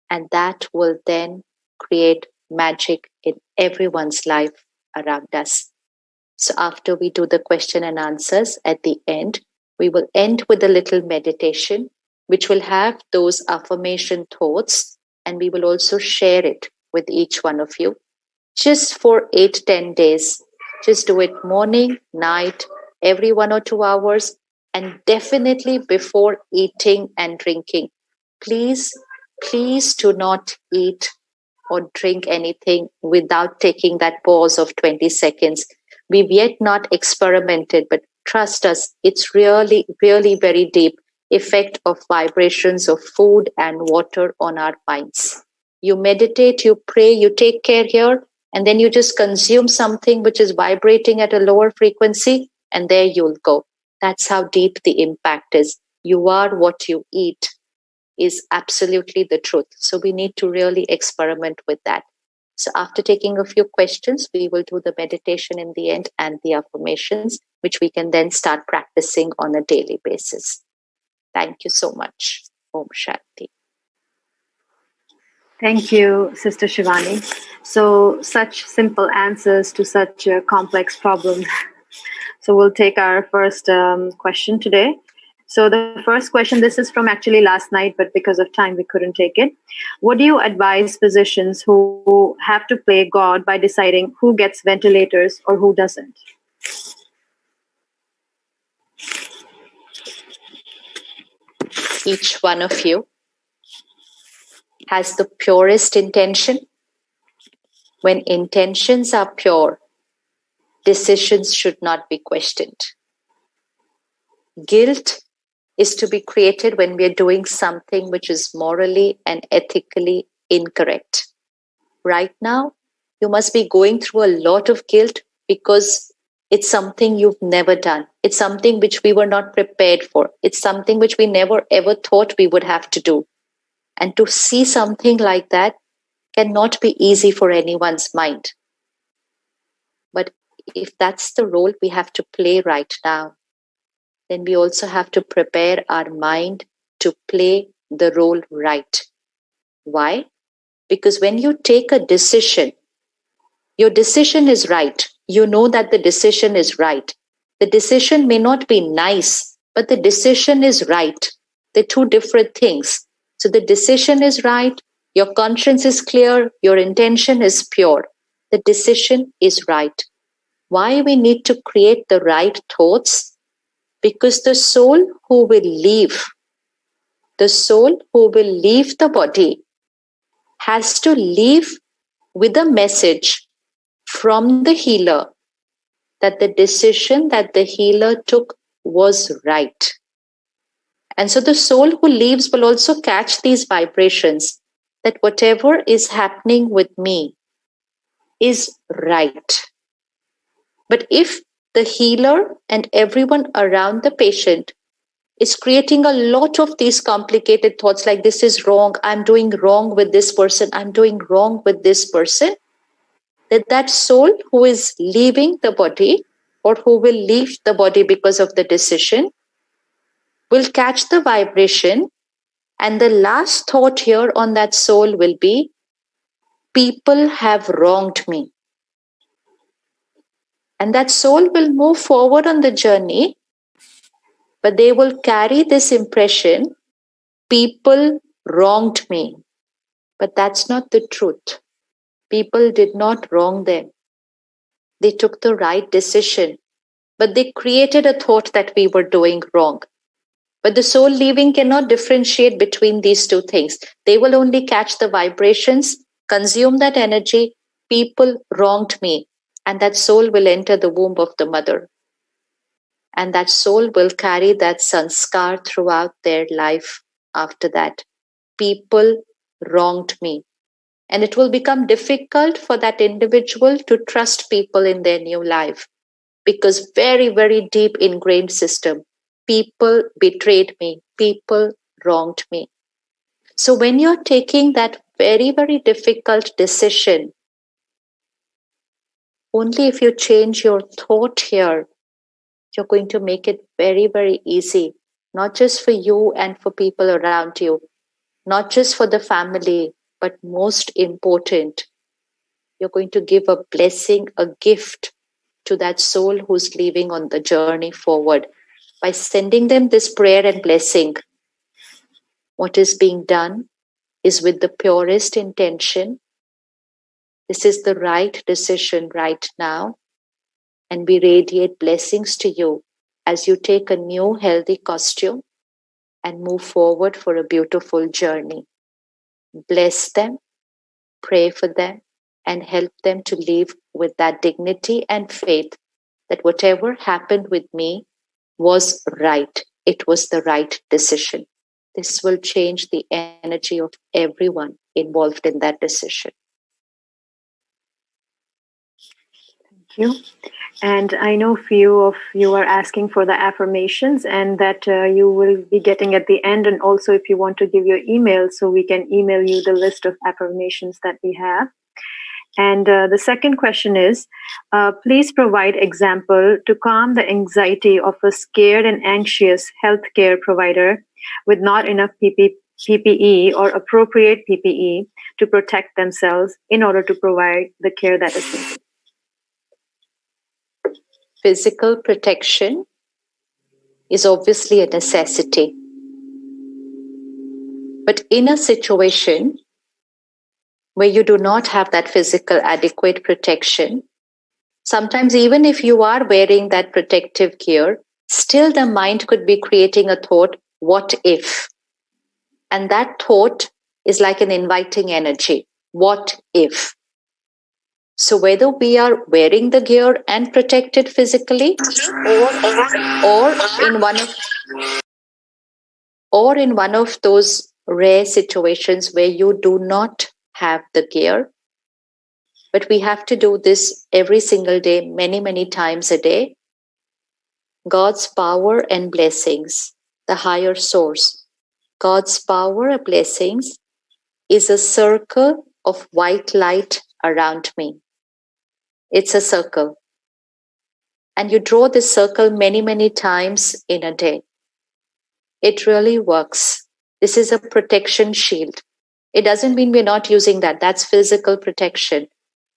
and that will then create magic in everyone's life around us. So after we do the question and answers at the end, we will end with a little meditation, which will have those affirmation thoughts, and we will also share it with each one of you. Just for 8-10 days. Just do it morning, night, every 1 or 2 hours, and definitely before eating and drinking. Please do not eat or drink anything without taking that pause of 20 seconds. We've yet not experimented, but trust us, it's really, really very deep effect of vibrations of food and water on our minds. You meditate, you pray, you take care here, and then you just consume something which is vibrating at a lower frequency, and there you'll go. That's how deep the impact is. You are what you eat is absolutely the truth. So we need to really experiment with that. So after taking a few questions, we will do the meditation in the end and the affirmations, which we can then start practicing on a daily basis. Thank you so much. Om Shanti. Thank you, Sister Shivani. So such simple answers to such a complex problem. So we'll take our first question today. So the first question, this is from actually last night, but because of time, we couldn't take it. What do you advise physicians who have to play God by deciding who gets ventilators or who doesn't? Each one of you has the purest intention. When intentions are pure, decisions should not be questioned. Guilt is to be created when we are doing something which is morally and ethically incorrect. Right now, you must be going through a lot of guilt because it's something you've never done. It's something which we were not prepared for. It's something which we never ever thought we would have to do. And to see something like that cannot be easy for anyone's mind. But if that's the role we have to play right now, then we also have to prepare our mind to play the role right. Why? Because when you take a decision, your decision is right. You know that the decision is right. The decision may not be nice, but the decision is right. They're two different things. So the decision is right, your conscience is clear, your intention is pure. The decision is right. Why we need to create the right thoughts? Because the soul who will leave the body has to leave with a message from the healer that the decision that the healer took was right. And so the soul who leaves will also catch these vibrations that whatever is happening with me is right. But if the healer and everyone around the patient is creating a lot of these complicated thoughts like this is wrong, I'm doing wrong with this person, I'm doing wrong with this person, that soul who is leaving the body or who will leave the body because of the decision will catch the vibration, and the last thought here on that soul will be, people have wronged me. And that soul will move forward on the journey, but they will carry this impression, people wronged me. But that's not the truth. People did not wrong them. They took the right decision, but they created a thought that we were doing wrong. But the soul leaving cannot differentiate between these two things. They will only catch the vibrations, consume that energy, people wronged me, and that soul will enter the womb of the mother. And that soul will carry that sanskar throughout their life after that. People wronged me. And it will become difficult for that individual to trust people in their new life, because very, very deep ingrained system, people betrayed me, people wronged me. So when you're taking that very, very difficult decision, only if you change your thought here, you're going to make it very, very easy, not just for you and for people around you, not just for the family, but most important, you're going to give a blessing, a gift to that soul who's leaving on the journey forward. By sending them this prayer and blessing, what is being done is with the purest intention. This is the right decision right now. And we radiate blessings to you as you take a new healthy costume and move forward for a beautiful journey. Bless them, pray for them, and help them to live with that dignity and faith that whatever happened with me was right. It was the right decision. This will change the energy of everyone involved in that decision. Thank you. And I know few of you are asking for the affirmations, and that you will be getting at the end. And also if you want to give your email, so we can email you the list of affirmations that we have. And the second question is, please provide example to calm the anxiety of a scared and anxious healthcare provider with not enough PPE or appropriate PPE to protect themselves in order to provide the care that is needed. Physical protection is obviously a necessity. But in a situation where you do not have that physical adequate protection, sometimes even if you are wearing that protective gear, still the mind could be creating a thought, what if? And that thought is like an inviting energy. What if? So whether we are wearing the gear and protected physically, or in one of those rare situations where you do not have the gear, but we have to do this every single day, many, many times a day. God's power and blessings, the higher source, God's power and blessings is a circle of white light around me. It's a circle. and you draw this circle many, many times in a day. It really works. This is a protection shield. It doesn't mean we're not using that. That's physical protection.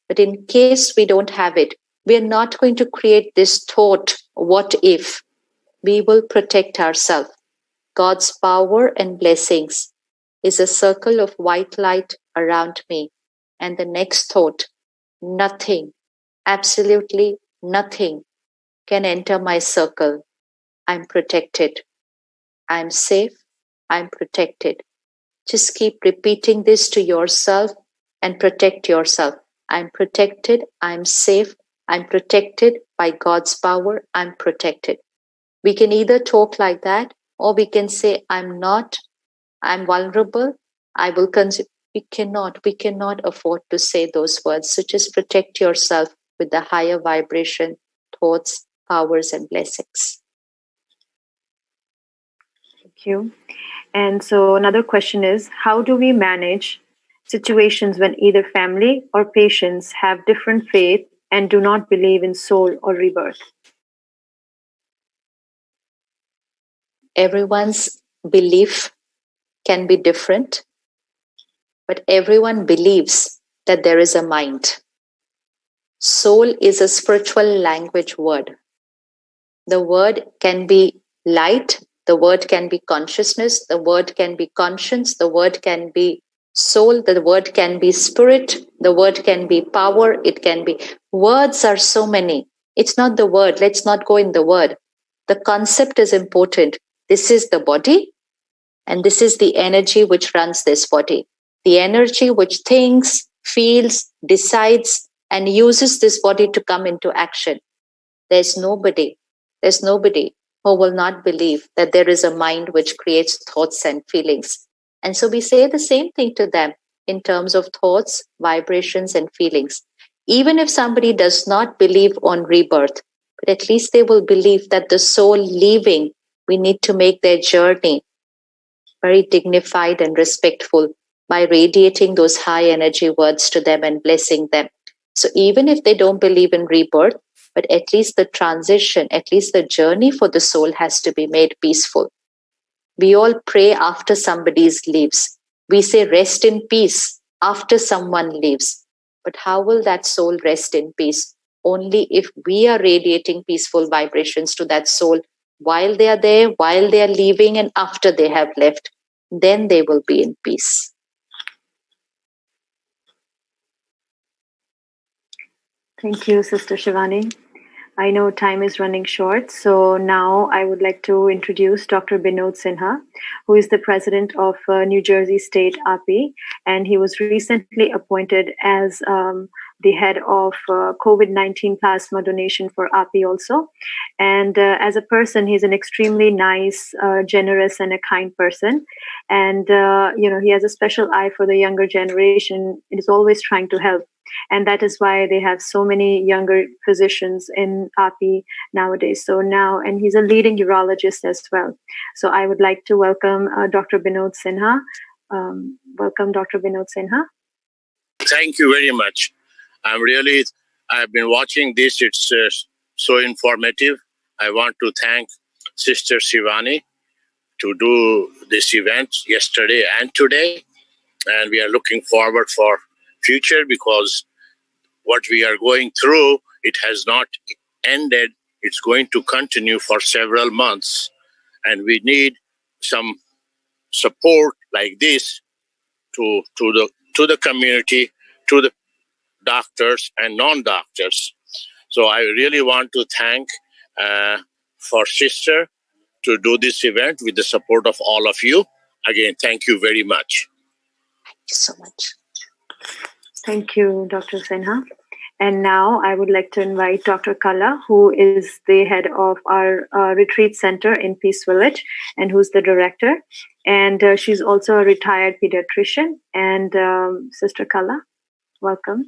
But in case we don't have it, we're not going to create this thought, what if? We will protect ourselves. God's power and blessings is a circle of white light around me. And the next thought, nothing, absolutely nothing can enter my circle. I'm protected. I'm safe. I'm protected. Just keep repeating this to yourself and protect yourself. I'm protected. I'm safe. I'm protected by God's power. I'm protected. We can either talk like that, or we can say, I'm not, I'm vulnerable, I will consume. We cannot afford to say those words. So just protect yourself with the higher vibration, thoughts, powers, and blessings. Thank you. And so another question is, how do we manage situations when either family or patients have different faith and do not believe in soul or rebirth? Everyone's belief can be different, but everyone believes that there is a mind. Soul is a spiritual language word. The word can be light, the word can be consciousness, the word can be conscience, the word can be soul, the word can be spirit, the word can be power, it can be. Words are so many. It's not the word. Let's not go in the word. The concept is important. This is the body, and this is the energy which runs this body. The energy which thinks, feels, decides, and uses this body to come into action. There's nobody who will not believe that there is a mind which creates thoughts and feelings. And so we say the same thing to them in terms of thoughts, vibrations, and feelings. Even if somebody does not believe on rebirth, but at least they will believe that the soul leaving, we need to make their journey very dignified and respectful by radiating those high energy words to them and blessing them. So even if they don't believe in rebirth, but at least the transition, at least the journey for the soul has to be made peaceful. We all pray after somebody leaves. We say rest in peace after someone leaves. But how will that soul rest in peace? Only if we are radiating peaceful vibrations to that soul while they are there, while they are leaving, and after they have left. Then they will be in peace. Thank you, Sister Shivani. I know time is running short, so now I would like to introduce Dr. Manoj Sinha, who is the president of New Jersey State API, and he was recently appointed as the head of COVID-19 plasma donation for API also. And as a person, he's an extremely nice, generous, and a kind person. And, he has a special eye for the younger generation. It is always trying to help. And that is why they have so many younger physicians in API nowadays. And he's a leading urologist as well. So I would like to welcome Dr. Manoj Sinha. Welcome, Dr. Manoj Sinha. Thank you very much. I've been watching this. It's so informative. I want to thank Sister Shivani to do this event yesterday and today. And we are looking forward for future, because what we are going through, it has not ended. It's going to continue for several months. And we need some support like this to the community, to the doctors and non-doctors. So I really want to thank for Sister to do this event with the support of all of you. Again, thank you very much. Thank you so much. Thank you, Dr. Sinha. And now I would like to invite Dr. Kala, who is the head of our retreat center in Peace Village, and who's the director. And she's also a retired pediatrician. And Sister Kala, welcome.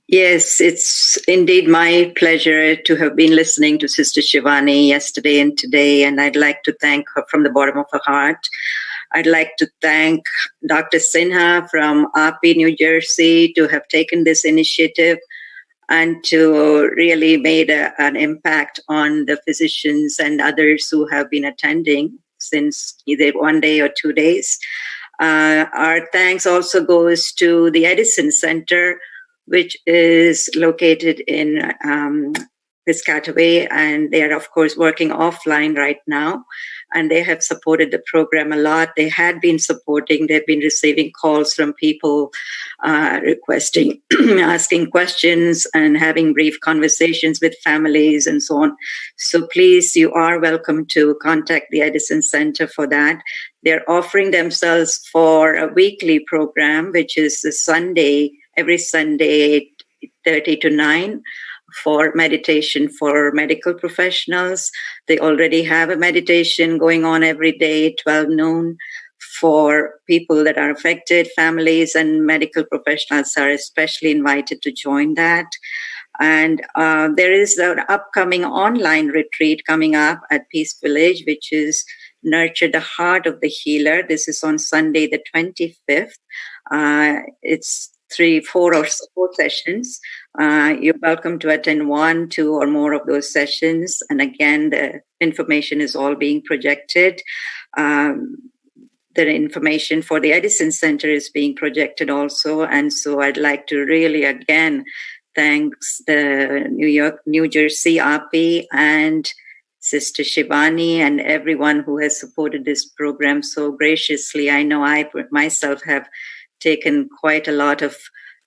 Yes, it's indeed my pleasure to have been listening to Sister Shivani yesterday and today, and I'd like to thank her from the bottom of her heart. I'd like to thank Dr. Sinha from API, New Jersey, to have taken this initiative and to really made an impact on the physicians and others who have been attending since either 1 day or 2 days. Our thanks also goes to the Edison Center, which is located in Piscataway, and they are, of course, working offline right now. And they have supported the program a lot. They had been supporting, they've been receiving calls from people requesting, asking questions and having brief conversations with families and so on. So please, you are welcome to contact the Edison Center for that. They're offering themselves for a weekly program, which is a Sunday, every Sunday, 8:30 to 9. For meditation for medical professionals. They already have a meditation going on every day, 12 noon. For people that are affected, families and medical professionals are especially invited to join that. And there is an upcoming online retreat coming up at Peace Village, which is Nurture the Heart of the Healer. This is on Sunday, the 25th. It's 4 sessions. You're welcome to attend 1, 2, or more of those sessions. And again, the information is all being projected. The information for the Edison Center is being projected also. And so I'd like to really, again, thanks the New Jersey API and Sister Shivani and everyone who has supported this program so graciously. I know I myself have taken quite a lot of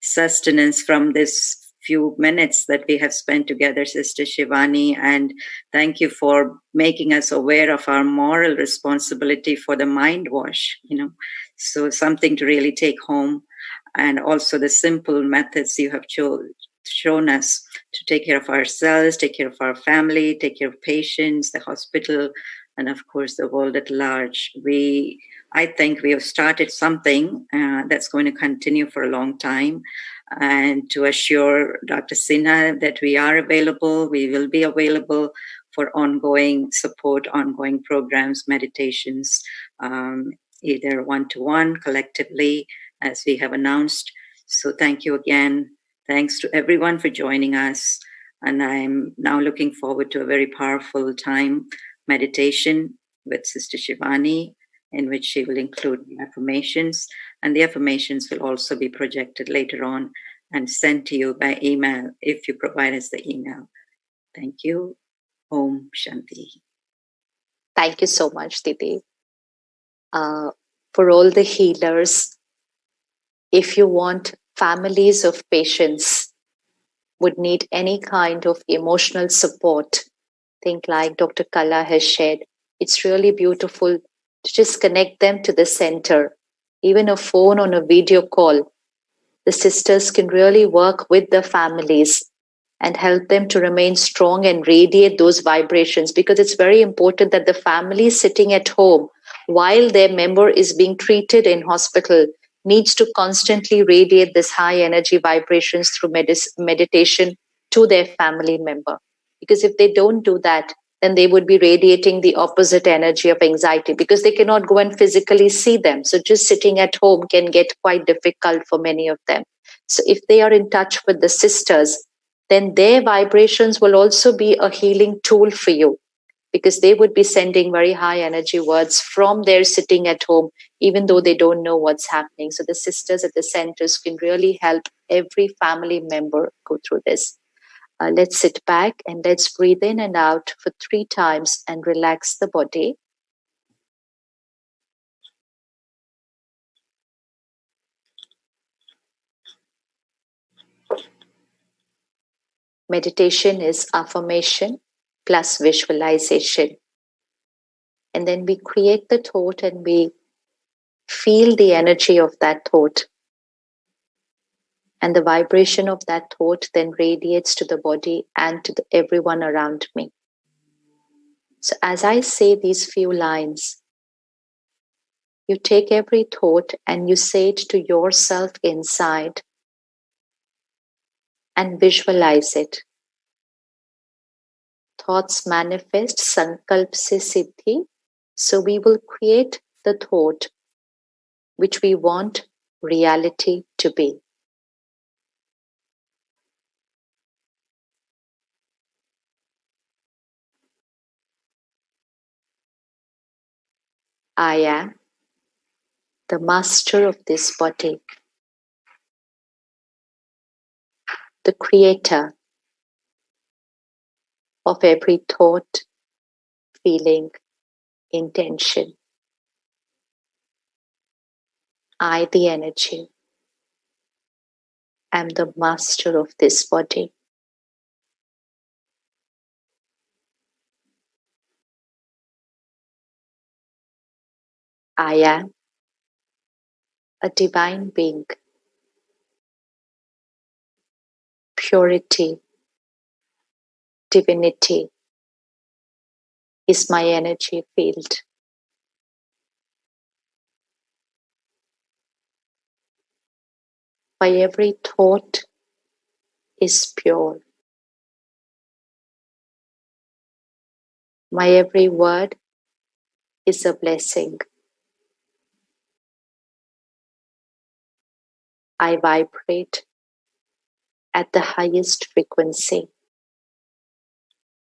sustenance from this few minutes that we have spent together, Sister Shivani, and thank you for making us aware of our moral responsibility for the mind wash, so something to really take home, and also the simple methods you have shown us to take care of ourselves, take care of our family, take care of patients, the hospital, and of course the world at large. I think we have started something that's going to continue for a long time. And to assure Dr. Sinha that we are available, we will be available for ongoing support, ongoing programs, meditations, either one-to-one, collectively, as we have announced. So thank you again. Thanks to everyone for joining us. And I'm now looking forward to a very powerful time meditation with Sister Shivani, in which she will include the affirmations, and the affirmations will also be projected later on and sent to you by email if you provide us the email. Thank you. Om Shanti. Thank you so much, Didi. For all the healers, if you want families of patients would need any kind of emotional support, think like Dr. Kala has shared, it's really beautiful to just connect them to the center. Even a phone on a video call, the sisters can really work with the families and help them to remain strong and radiate those vibrations, because it's very important that the family sitting at home while their member is being treated in hospital needs to constantly radiate this high energy vibrations through meditation to their family member. Because if they don't do that, then they would be radiating the opposite energy of anxiety, because they cannot go and physically see them. So just sitting at home can get quite difficult for many of them. So if they are in touch with the sisters, then their vibrations will also be a healing tool for you, because they would be sending very high energy words from their sitting at home, even though they don't know what's happening. So the sisters at the centers can really help every family member go through this. Let's sit back and let's breathe in and out for 3 times and relax the body. Meditation is affirmation plus visualization. And then we create the thought and we feel the energy of that thought. And the vibration of that thought then radiates to the body and to everyone around me. So as I say these few lines, you take every thought and you say it to yourself inside and visualize it. Thoughts manifest, sankalp se siddhi. So we will create the thought which we want reality to be. I am the master of this body, the creator of every thought, feeling, intention. I, the energy, am the master of this body. I am a divine being. Purity, divinity is my energy field. My every thought is pure. My every word is a blessing. I vibrate at the highest frequency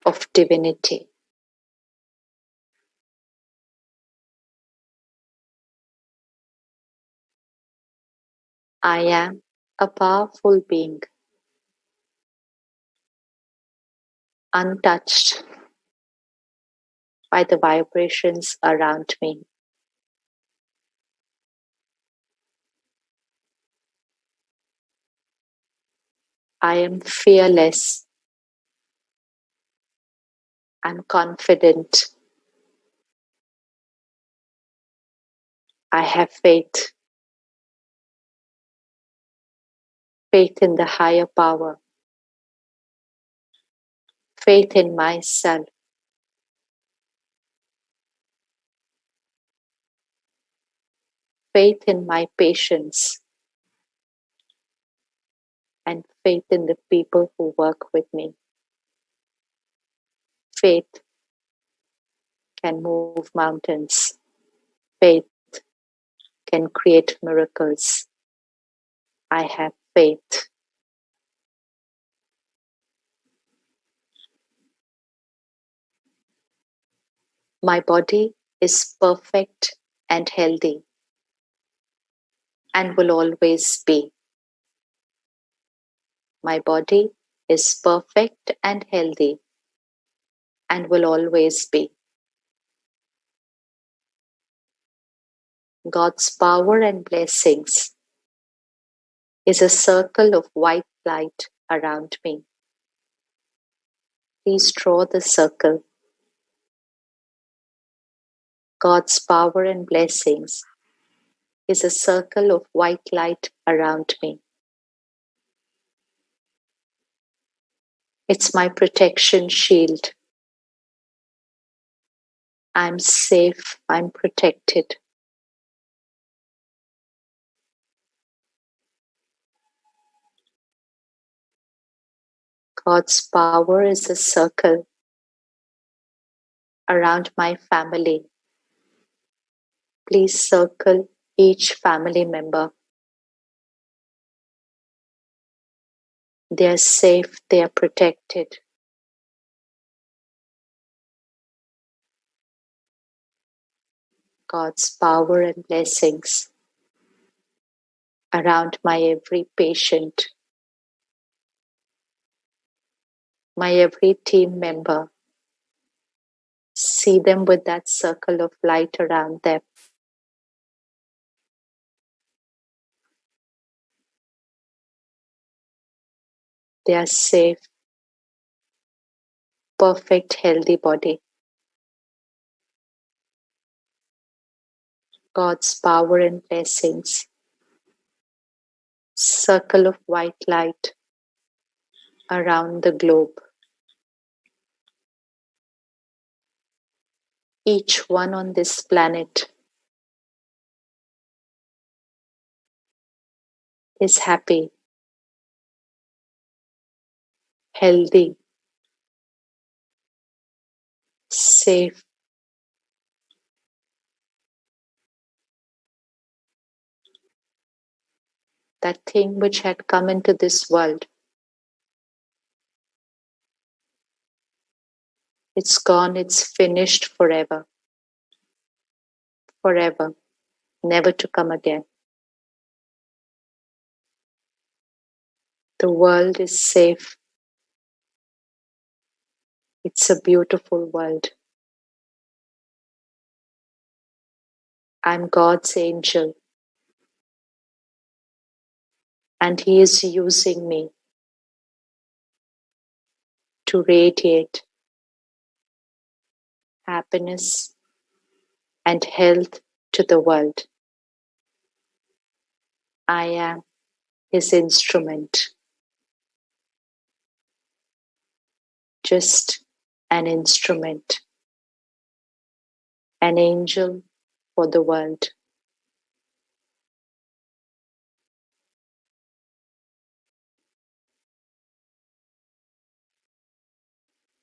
of divinity. I am a powerful being, untouched by the vibrations around me. I am fearless and confident. I have faith, faith in the higher power, faith in myself, faith in my patience, and faith in the people who work with me. Faith can move mountains. Faith can create miracles. I have faith. My body is perfect and healthy and will always be. My body is perfect and healthy and will always be. God's power and blessings is a circle of white light around me. Please draw the circle. God's power and blessings is a circle of white light around me. It's my protection shield. I'm safe, I'm protected. God's power is a circle around my family. Please circle each family member. They are safe, they are protected. God's power and blessings around my every patient, my every team member. See them with that circle of light around them. They are safe, perfect, healthy body. God's power and blessings. Circle of white light around the globe. Each one on this planet is happy, healthy, safe, that thing which had come into this world. It's gone, it's finished forever. Forever, never to come again. The world is safe. It's a beautiful world. I'm God's angel, and He is using me to radiate happiness and health to the world. I am His instrument, just an instrument, an angel for the world.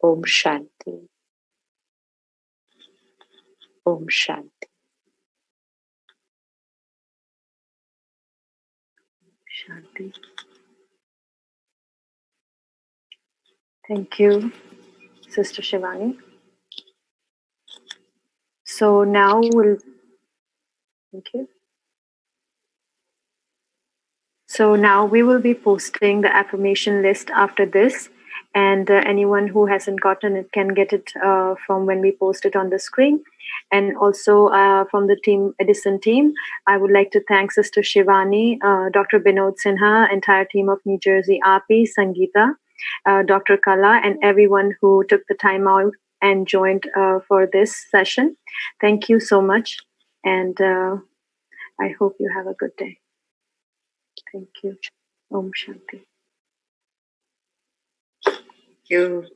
Om Shanti. Om Shanti. Shanti. Thank you, Sister Shivani. So now thank you. So now we will be posting the affirmation list after this, and anyone who hasn't gotten it can get it from when we post it on the screen. And also from the Edison team, I would like to thank Sister Shivani, Dr. Manoj Sinha, entire team of New Jersey RP, Sangeeta, Dr. Kala, and everyone who took the time out and joined for this session. Thank you so much, and I hope you have a good day. Thank you. Om Shanti. Thank you.